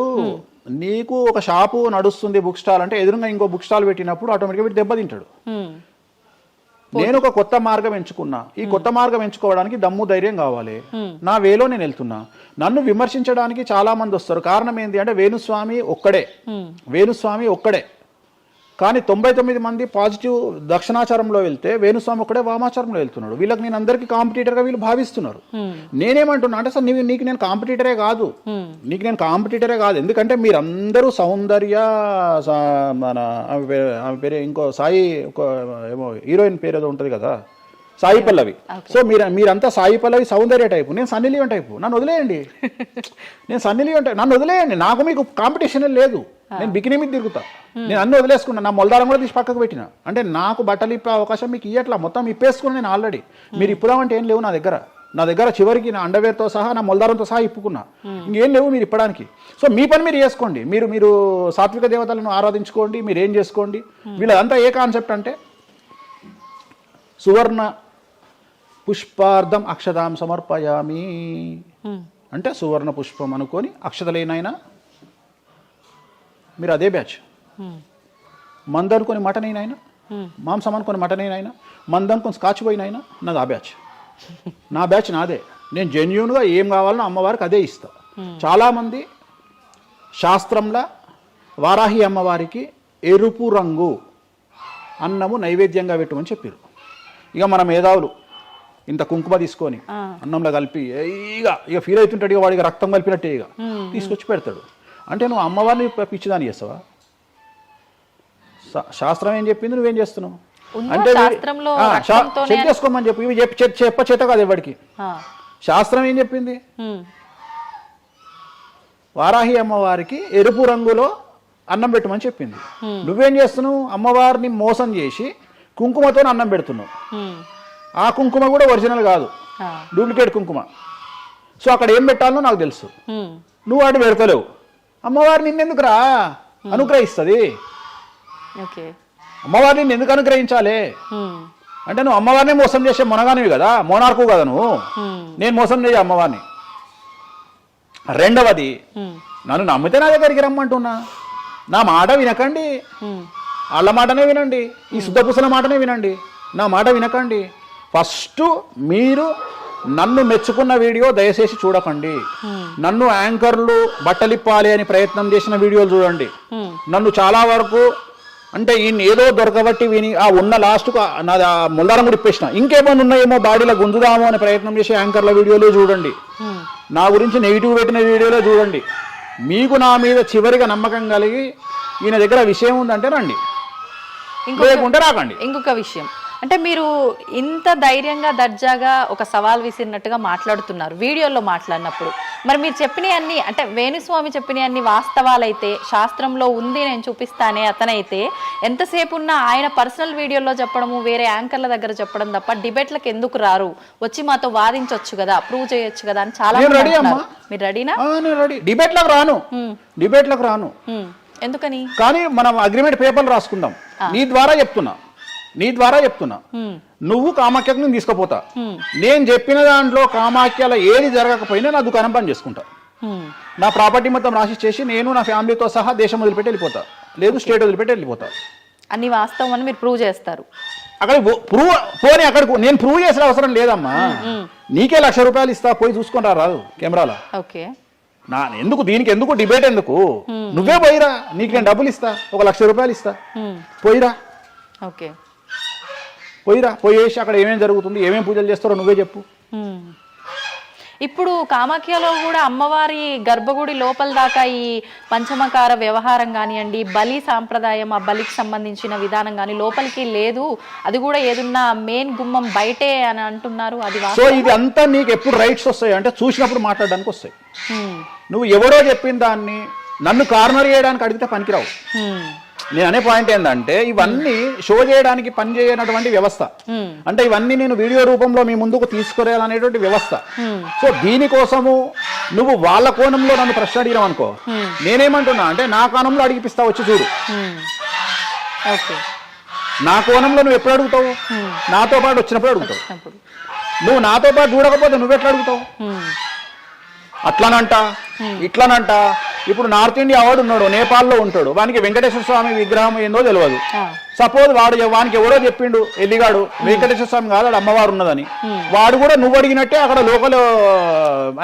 నీకు ఒక షాపు నడుస్తుంది, బుక్ స్టాల్ అంటే, ఎదురుగా ఇంకో బుక్ స్టాల్ పెట్టినప్పుడు ఆటోమేటిక్గా వీటి దెబ్బతింటాడు. నేను ఒక కొత్త మార్గం ఎంచుకున్నా, ఈ కొత్త మార్గం ఎంచుకోవడానికి దమ్ము ధైర్యం కావాలి. నా వేలో నేను వెళ్తున్నా. నన్ను విమర్శించడానికి చాలా మంది వస్తారు. కారణం ఏంటి అంటే వేణుస్వామి ఒక్కడే, కానీ 99 మంది పాజిటివ్ దక్షిణాచారంలో వెళ్తే వేణుస్వామి ఒక్కడే వామాచారంలో వెళ్తున్నాడు. వీళ్ళకి నేను అందరికీ కాంపిటీటర్గా వీళ్ళు భావిస్తున్నారు. నేనేమంటున్నా అంటే సార్ నీకు నేను కాంపిటీటరే కాదు, ఎందుకంటే మీరందరూ సౌందర్య, మన ఆమె పేరు ఇంకో సాయి, ఏమో హీరోయిన్ పేరు ఏదో ఉంటుంది కదా, సాయి పల్లవి. సో మీరంతా సాయి పల్లవి సౌందర్య టైపు, నేను సన్నీ లియోన్ టైపు. నన్ను వదిలేయండి, నన్ను వదిలేయండి. నాకు మీకు కాంపిటీషన్ లేదు. నేను బికినీ మీద తిరుగుతా, నేను అన్ని వదిలేసుకున్నా. నా మొలదారం కూడా తీసి పక్కకు పెట్టిన. అంటే నాకు బట్టలు ఇప్పే అవకాశం మీకు ఇయ్యట్లా, మొత్తం ఇప్పేసుకున్నా నేను ఆల్రెడీ. మీరు ఇప్పుదామంటే ఏం లేవు నా దగ్గర చివరికి నా అండర్వేర్తో సహా, నా మొలదారంతో సహా ఇప్పుకున్నా. ఇంకేం లేవు మీరు ఇప్పడానికి. సో మీ పని మీరు చేసుకోండి, మీరు సాత్విక దేవతలను ఆరాధించుకోండి, మీరు ఏం చేసుకోండి. వీళ్ళంతా ఏ కాన్సెప్ట్ అంటే సువర్ణ పుష్పార్థం అక్షతాం సమర్పయామి అంటే సువర్ణ పుష్పం అనుకొని అక్షతలేనైనా మీరు అదే బ్యాచ్. మంద అనుకొని మటన్ అయినా, మాంసం అనుకొని మటన్ అయినా, మంద అనుకొని స్కాచ్ పోయినైనా నాది ఆ బ్యాచ్. నా బ్యాచ్ నాదే. నేను జెన్యూన్గా ఏం కావాలనో అమ్మవారికి అదే ఇస్తా. చాలామంది శాస్త్రంలో వారాహి అమ్మవారికి ఎరుపు రంగు అన్నము నైవేద్యంగా పెట్టమని చెప్పారు. ఇక మన మేధావులు ఇంత కుంకుమ తీసుకొని అన్నంలో కలిపి ఇక ఫీల్ అవుతుంటాడు, ఇక వాడికి రక్తం కలిపినట్టే ఇక తీసుకొచ్చి పెడతాడు. అంటే నువ్వు అమ్మవారిని పిచ్చిదాన్ని చేస్తావా? శాస్త్రం ఏం చెప్పింది, నువ్వేం చేస్తున్నావు అంటే చెక్ చేసుకోమని చెప్పి ఇవి చేత కాదు ఎవరికి. శాస్త్రం ఏం చెప్పింది, వారాహి అమ్మవారికి ఎరుపు రంగులో అన్నం పెట్టమని చెప్పింది. నువ్వేం చేస్తున్నావు, అమ్మవారిని మోసం చేసి కుంకుమతో అన్నం పెడుతున్నావు. ఆ కుంకుమ కూడా ఒరిజినల్ కాదు, డూప్లికేట్ కుంకుమ. సో అక్కడ ఏం పెట్టాలో నాకు తెలుసు, నువ్వు వాటి పెడతలేవు. అమ్మవారు నిన్నెందుకురా అనుగ్రహిస్తుంది? అమ్మవారిని నిన్ను ఎందుకు అనుగ్రహించాలి అంటే నువ్వు అమ్మవారిని మోసం చేసే మొనగానివి కదా, మోనార్కు కదా నువ్వు. నేను మోసం చేయ అమ్మవారిని. రెండవది, నన్ను నమ్మితే నా దగ్గరికి రమ్మంటున్నా. నా మాట వినకండి, వాళ్ళ మాటనే వినండి, ఈ శుద్ధపూసల మాటనే వినండి, నా మాట వినకండి. ఫస్ట్ మీరు నన్ను మెచ్చుకున్న వీడియో దయచేసి చూడకండి. నన్ను యాంకర్లు బట్టలిప్పాలి అని ప్రయత్నం చేసిన వీడియోలు చూడండి. నన్ను చాలా వరకు అంటే ఈయన ఏదో దొరకబట్టి విని ఆ ఉన్న లాస్ట్కు నాది ఆ ముల్లారం కూడా ఇప్పేసిన ఇంకేమైనా ఉన్నాయేమో బాడీలో గుంజుదామో అనే ప్రయత్నం చేసి యాంకర్ల వీడియోలో చూడండి, నా గురించి నెగిటివ్ పెట్టిన వీడియోలో చూడండి. మీకు నా మీద చివరిగా నమ్మకం కలిగి ఈయన దగ్గర విషయం ఉందంటే రండి, లేకుంటే రాకండి. ఇంకొక విషయం అంటే మీరు ఇంత ధైర్యంగా దర్జాగా ఒక సవాల్ విసిరినట్టుగా మాట్లాడుతున్నారు వీడియోలో మాట్లాడినప్పుడు, మరి మీరు చెప్పినవన్నీ అంటే వేణుస్వామి చెప్పినవన్నీ వాస్తవాలైతే శాస్త్రంలో ఉంది నేను చూపిస్తానే అతనైతే ఎంతసేపు ఉన్నా ఆయన పర్సనల్ వీడియోలో చెప్పడము వేరే యాంకర్ల దగ్గర చెప్పడం తప్ప డిబేట్లకు ఎందుకు రారు, వచ్చి మాతో వాదించవచ్చు కదా, ప్రూవ్ చేయొచ్చు కదా అని చాలా మంది అంటున్నారు. మీరు రెడీనా? డిబేట్లకు రాను, డిబేట్లకు రాను. ఎందుకని? కానీ మనం అగ్రిమెంట్ పేపర్లు రాసుకుందాం. నీ ద్వారా చెప్తున్నా నువ్వు కామాఖ్యకు నేను తీసుకుపోతా, నేను చెప్పిన దాంట్లో కామాఖ్యలో ఏది జరగకపోయినా నా దుకాణం పని చేసుకుంటా, నా ప్రాపర్టీ మొత్తం రాసి చేసి నేను నా ఫ్యామిలీతో సహా దేశం వదిలిపెట్టి వెళ్ళిపోతా, లేదు స్టేట్ వదిలిపెట్టి వెళ్ళిపోతా. అన్ని వాస్తవం అని మీరు ప్రూవ్ చేస్తారు. అక్కడ పోనీ అక్కడ నేను ప్రూవ్ చేసిన అవసరం లేదమ్మా, నీకే ₹1,00,000 ఇస్తా, పోయి చూసుకొని రాదు కెమెరాలో. ఓకే, నా ఎందుకు దీనికి ఎందుకు డిబేట్ ఎందుకు, నువ్వే పోయిరా, నీకు నేను డబ్బులు ఇస్తా, ₹1,00,000 ఇస్తా, పోయిరా. ఓకే, పోయేసి అక్కడ ఏమేమి జరుగుతుంది, ఏమేమి పూజలు చేస్తారో నువ్వే చెప్పు. ఇప్పుడు కామాఖ్యలో కూడా అమ్మవారి గర్భగుడి లోపల దాకా ఈ పంచమకార వ్యవహారం కానివ్వండి, బలి సాంప్రదాయం, ఆ బలికి సంబంధించిన విధానం కానీ లోపలికి లేదు, అది కూడా ఏదన్నా మెయిన్ గుమ్మం బయటే అని అంటున్నారు. అది సో ఇది అంతా నీకు ఎప్పుడు రైట్స్ వస్తాయి అంటే చూసినప్పుడు మాట్లాడడానికి వస్తాయి. నువ్వు ఎవరో చెప్పిన దాన్ని నన్ను కార్నర్ చేయడానికి అడిగితే పనికిరావు. నేను అనే పాయింట్ ఏంటంటే ఇవన్నీ షో చేయడానికి పనిచేయనటువంటి వ్యవస్థ, అంటే ఇవన్నీ నేను వీడియో రూపంలో మీ ముందుకు తీసుకురాలనేటువంటి వ్యవస్థ. సో దీనికోసము నువ్వు వాళ్ళ కోణంలో నన్ను ప్రశ్న అడిగినావు అనుకో, నేనేమంటున్నా అంటే నా కోణంలో అడిగిపిస్తా, వచ్చి చూడు. నా కోణంలో నువ్వు ఎప్పుడు అడుగుతావు? నాతో పాటు వచ్చినప్పుడు అడుగుతావు. నువ్వు నాతో పాటు చూడకపోతే నువ్వెట్లా అడుగుతావు? అట్లనంట ఇట్లనంట. ఇప్పుడు నార్త్ ఇండియా వాడు ఉన్నాడు, నేపాల్లో ఉంటాడు, వానికి వెంకటేశ్వర స్వామి విగ్రహం ఏందో తెలియదు. సపోజ్ వానికి ఎవడో చెప్పిండు ఎల్లిగాడు వెంకటేశ్వర స్వామి కాదు ఆడ అమ్మవారు ఉన్నదని, వాడు కూడా నువ్వు అడిగినట్టే అక్కడ లోకల్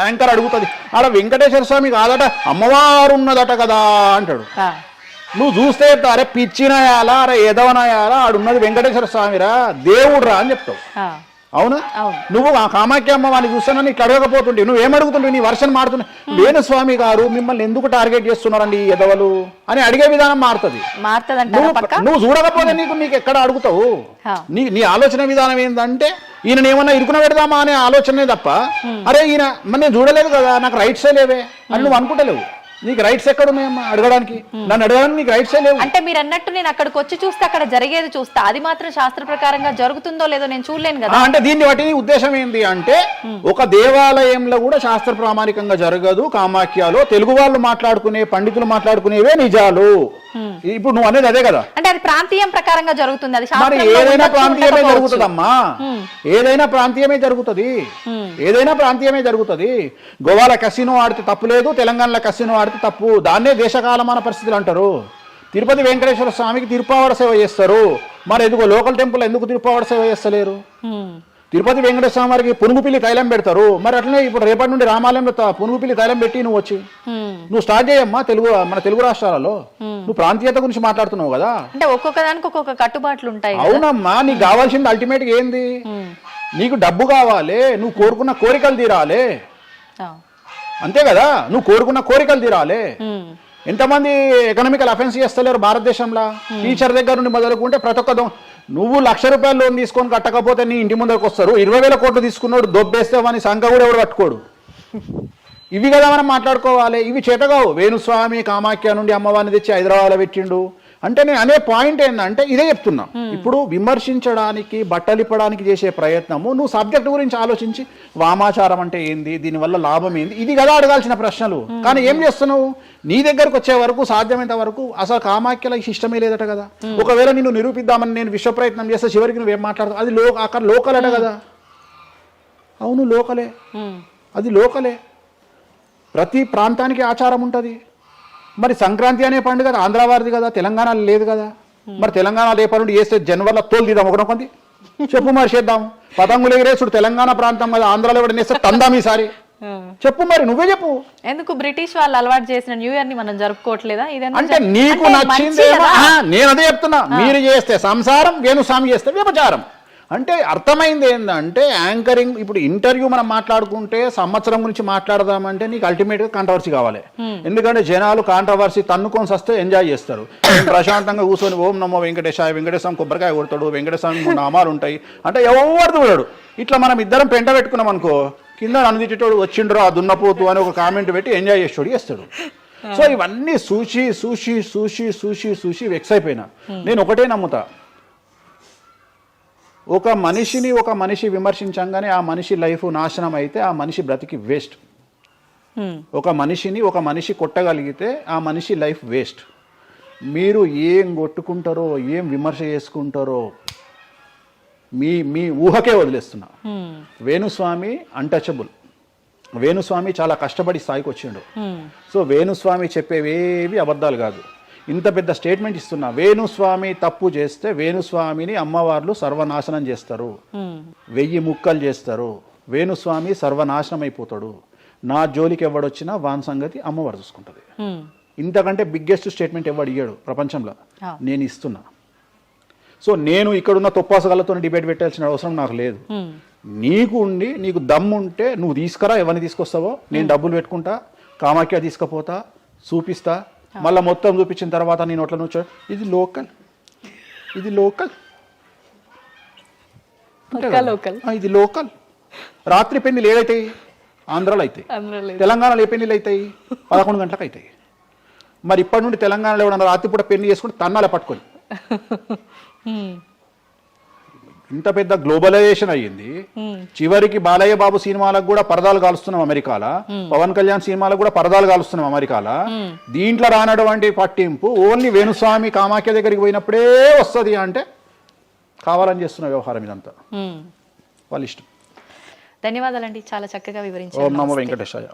యాంకర్ అడుగుతుంది, ఆడ వెంకటేశ్వర స్వామి కాదట అమ్మవారు ఉన్నదట కదా అంటాడు. నువ్వు చూస్తే అరే పిచ్చినాయాలా, అరే ఎదవనాయాలా, ఆడున్నది వెంకటేశ్వర స్వామిరా దేవుడురా అని చెప్తావు. అవునా? నువ్వు ఆ కామాఖ్య అమ్మ వాడిని చూస్తానని ఇట్లా అడగకపోతుంటే నువ్వేమడుగుతుంటే నీ వర్షన్ మారుతున్నా, వేణుస్వామి గారు మిమ్మల్ని ఎందుకు టార్గెట్ చేస్తున్నారండి ఎదవలు అని అడిగే విధానం మారుతుంది. నువ్వు చూడకపోతే నీకు ఎక్కడ అడుగుతావు? నీ ఆలోచన విధానం ఏంటంటే ఈయన ఏమన్నా ఇరుకున పెడదామా అనే ఆలోచనే తప్ప, అరే ఈయన నేను చూడలేదు కదా, నాకు రైట్సే లేవే అని నువ్వు అనుకుంటలేవు. నీకు రైట్స్ ఎక్కడ ఉన్నాయమ్మా అడగడానికి? నన్ను అడగడానికి నీకు రైట్సే లేవు. అంటే మీరు అన్నట్టు నేను అక్కడికి వచ్చి చూస్తే అక్కడ జరిగేది చూస్తా, అది మాత్రం శాస్త్ర ప్రకారంగా జరుగుతుందో లేదో నేను చూడలేను కదా. అంటే దీన్ని బట్టి ఉద్దేశం ఏంటి అంటే ఒక దేవాలయంలో కూడా శాస్త్ర ప్రామాణికంగా జరగదు. కామాఖ్యలో తెలుగు వాళ్ళు మాట్లాడుకునే పండితులు మాట్లాడుకునేవే నిజాలు. ఇప్పుడు నువ్వు అనేది అదే కదా, అంటే అది ప్రాంతీయం ప్రకారంగా జరుగుతుంది. అది మరి ఏదైనా ప్రాంతీయమే జరుగుతుందమ్మా, ఏదైనా ప్రాంతీయమే జరుగుతుంది. గోవాల కసినో ఆడితే తప్పు లేదు, తెలంగాణలో కసినో ఆడితే తప్పు. దాన్నే దేశకాలమాన పరిస్థితులు అంటారు. తిరుపతి వెంకటేశ్వర స్వామికి తిరుపావడ సేవ చేస్తారు, మరి ఎందుకో లోకల్ టెంపుల్ ఎందుకు తిరుపావడ సేవ చేస్తలేరు? తిరుపతి వెంకటేశ్వర స్వామి వారికి పునుగుపిల్లి తైలం పెడతారు, మరి అట్లనే ఇప్పుడు రేపటి నుండి రామాలయంలో పునుగుపిల్లి తైలం పెట్టి నువ్వు వచ్చి నువ్వు స్టార్ట్ చేయమ్మా. మన తెలుగు రాష్ట్రాలలో నువ్వు ప్రాంతీయత గురించి మాట్లాడుతున్నావు కదా, అంటే ఒక్కొక్క దానికి ఒక్కొక్క కట్టుబాట్లు ఉంటాయి. అవునమ్మా, నీకు కావాల్సింది అల్టిమేట్ గా ఏంది? నీకు డబ్బు కావాలి, నువ్వు కోరుకున్న కోరికలు తీరాలి, అంతే కదా. నువ్వు కోరుకున్న కోరికలు తీరాలి. ఎంతమంది ఎకనామికల్ అఫెన్స్ చేస్తలేరు భారతదేశంలో? టీచర్ దగ్గర నుండి మొదలుకుంటే ప్రతి ఒక్క నువ్వు ₹1,00,000 లోన్ తీసుకొని కట్టకపోతే నీ ఇంటి ముందరకు వస్తారు. 20,000 కోట్లు తీసుకున్నాడు దొబ్బేస్తే వాని సంఖ కూడా ఎవడు పట్టుకోడు. ఇవి కదా మనం మాట్లాడుకోవాలి. ఇవి చేతగావు. వేణుస్వామి కామాఖ్య నుండి అమ్మవారిని తెచ్చి హైదరాబాద్లో పెట్టిండు అంటే నేను అనే పాయింట్ ఏంటంటే ఇదే చెప్తున్నా. ఇప్పుడు విమర్శించడానికి బట్టలిప్పడానికి చేసే ప్రయత్నము, నువ్వు సబ్జెక్ట్ గురించి ఆలోచించి వామాచారం అంటే ఏంది, దీనివల్ల లాభం ఏంది, ఇది కదా అడగాల్సిన ప్రశ్నలు. కానీ ఏం చేస్తున్నావు? నీ దగ్గరకు వచ్చే వరకు సాధ్యమైనంత వరకు అసలు కామాఖ్యలో ఇష్టమే లేదట కదా. ఒకవేళ నిన్ను నిరూపిద్దామని నేను విశ్వ ప్రయత్నం చేస్తే చివరికి నువ్వేం మాట్లాడతావు? అది అక్కడ లోకల్ అట కదా. అవును లోకలే, అది లోకలే. ప్రతి ప్రాంతానికి ఆచారం ఉంటుంది. మరి సంక్రాంతి అనే పండుగ ఆంధ్ర వారిది కదా, తెలంగాణలో లేదు కదా. మరి తెలంగాణ రేపటి నుండి వేస్తే జనవరిలో తోలు తీద్దాం ఒకనొకంది చెప్పు, మరి చేద్దాం. పతంగులు ఎగిరేసుడు తెలంగాణ ప్రాంతం కదా, ఆంధ్రాలో కూడా నేస్తే తందాం ఈసారి. చెప్పు మరి, నువ్వే చెప్పు. ఎందుకు బ్రిటిష్ వాళ్ళు అలవాటు చేసిన న్యూ ఇయర్ ని మనం జరుపుకోవట్లేదా? అంటే నీకు నచ్చిందేమో, నేను అదే చెప్తున్నా. మీరు చేస్తే సంసారం, వేణుస్వామి చేస్తే వ్యభిచారం. అంటే అర్థమైంది ఏంటంటే, యాంకరింగ్ ఇప్పుడు ఇంటర్వ్యూ మనం మాట్లాడుకుంటే సంవత్సరం గురించి మాట్లాడదామంటే నీకు అల్టిమేట్గా కాంట్రవర్సీ కావాలి. ఎందుకంటే జనాలు కాంట్రవర్సీ తన్నుకొని వస్తే ఎంజాయ్ చేస్తారు. ప్రశాంతంగా కూర్చొని ఓం నమో వెంకటేశాయ, వెంకటేశ్వరం కొబ్బరికాయ కొడతాడు, వెంకటేశ్వరం నామాలు ఉంటాయి అంటే ఎవరు చూడాడు. ఇట్లా మనం ఇద్దరం పెంట పెట్టుకున్నాం అనుకో, కింద నన్ను తిట్టేటోడు వచ్చిండ్రో ఆ దున్నపోతు అని ఒక కామెంట్ పెట్టి ఎంజాయ్ చేసేటోడు చేస్తాడు. సో ఇవన్నీ చూసి చూసి చూసి చూసి చూసి వెక్స్ అయిపోయినా. నేను ఒకటే నమ్ముతా, ఒక మనిషి విమర్శించంగానే ఆ మనిషి లైఫ్ నాశనం అయితే ఆ మనిషి బ్రతికి వేస్ట్. ఒక మనిషి కొట్టగలిగితే ఆ మనిషి లైఫ్ వేస్ట్. మీరు ఏం కొట్టుకుంటారో, ఏం విమర్శ చేసుకుంటారో మీ ఊహకే వదిలేస్తున్నా. వేణుస్వామి అన్టచబుల్. వేణుస్వామి చాలా కష్టపడి స్థాయికి వచ్చిండు. సో వేణుస్వామి చెప్పేవేవి అబద్ధాలు కాదు. ఇంత పెద్ద స్టేట్మెంట్ ఇస్తున్నా. వేణుస్వామి తప్పు చేస్తే వేణుస్వామిని అమ్మవార్లు సర్వనాశనం చేస్తారు, 1000 ముక్కలు చేస్తారు. వేణుస్వామి సర్వనాశనం అయిపోతాడు. నా జోలికి ఎవడొచ్చినా వాని సంగతి అమ్మవారు చూసుకుంటుంది. ఇంతకంటే బిగ్గెస్ట్ స్టేట్మెంట్ ఎవడు ఇయ్యాడు ప్రపంచంలో, నేను ఇస్తున్నా. సో నేను ఇక్కడున్న తొప్పాసగాళ్ళతో డిబేట్ పెట్టాల్సిన అవసరం నాకు లేదు. నీకు ఉండి నీకు దమ్ము ఉంటే నువ్వు తీసుకురా, ఎవరిని తీసుకొస్తావో నేను డబ్బులు పెట్టుకుంటా, కామాఖ్య తీసుకుపోతా, చూపిస్తా. మళ్ళీ మొత్తం చూపించిన తర్వాత నేను నోట్ల నుంచి ఇది లోకల్ ఇది లోకల్. రాత్రి పెళ్లిలు ఏదైతాయి ఆంధ్రాలో అవుతాయి, తెలంగాణలో ఏ పెళ్లిలు అవుతాయి 11 గంటలకు అవుతాయి. మరి ఇప్పటి నుండి తెలంగాణలో ఎవడన్నా రాత్రిపూట పెళ్లి చేసుకుని తన్నాలే పట్టుకొని. ఇంత పెద్ద గ్లోబలైజేషన్ అయ్యింది. చివరికి బాలయ్య బాబు సినిమాలకు కూడా పరదాలు కాలుస్తున్నాం అమెరికాలో, పవన్ కళ్యాణ్ సినిమాలకు కూడా పరదాలు కాలుస్తున్నాం అమెరికాలో. దీంట్లో రానటువంటి పట్టింపు ఓన్లీ వేణుస్వామి కామాఖ్య దగ్గరికి పోయినప్పుడే వస్తుంది అంటే కావాలని చేస్తున్న వ్యవహారం ఇదంతా. వాళ్ళ ఇష్టం. ధన్యవాదాలండి, చాలా చక్కగా వివరించారు. ఓం నమో వెంకటేశాయ.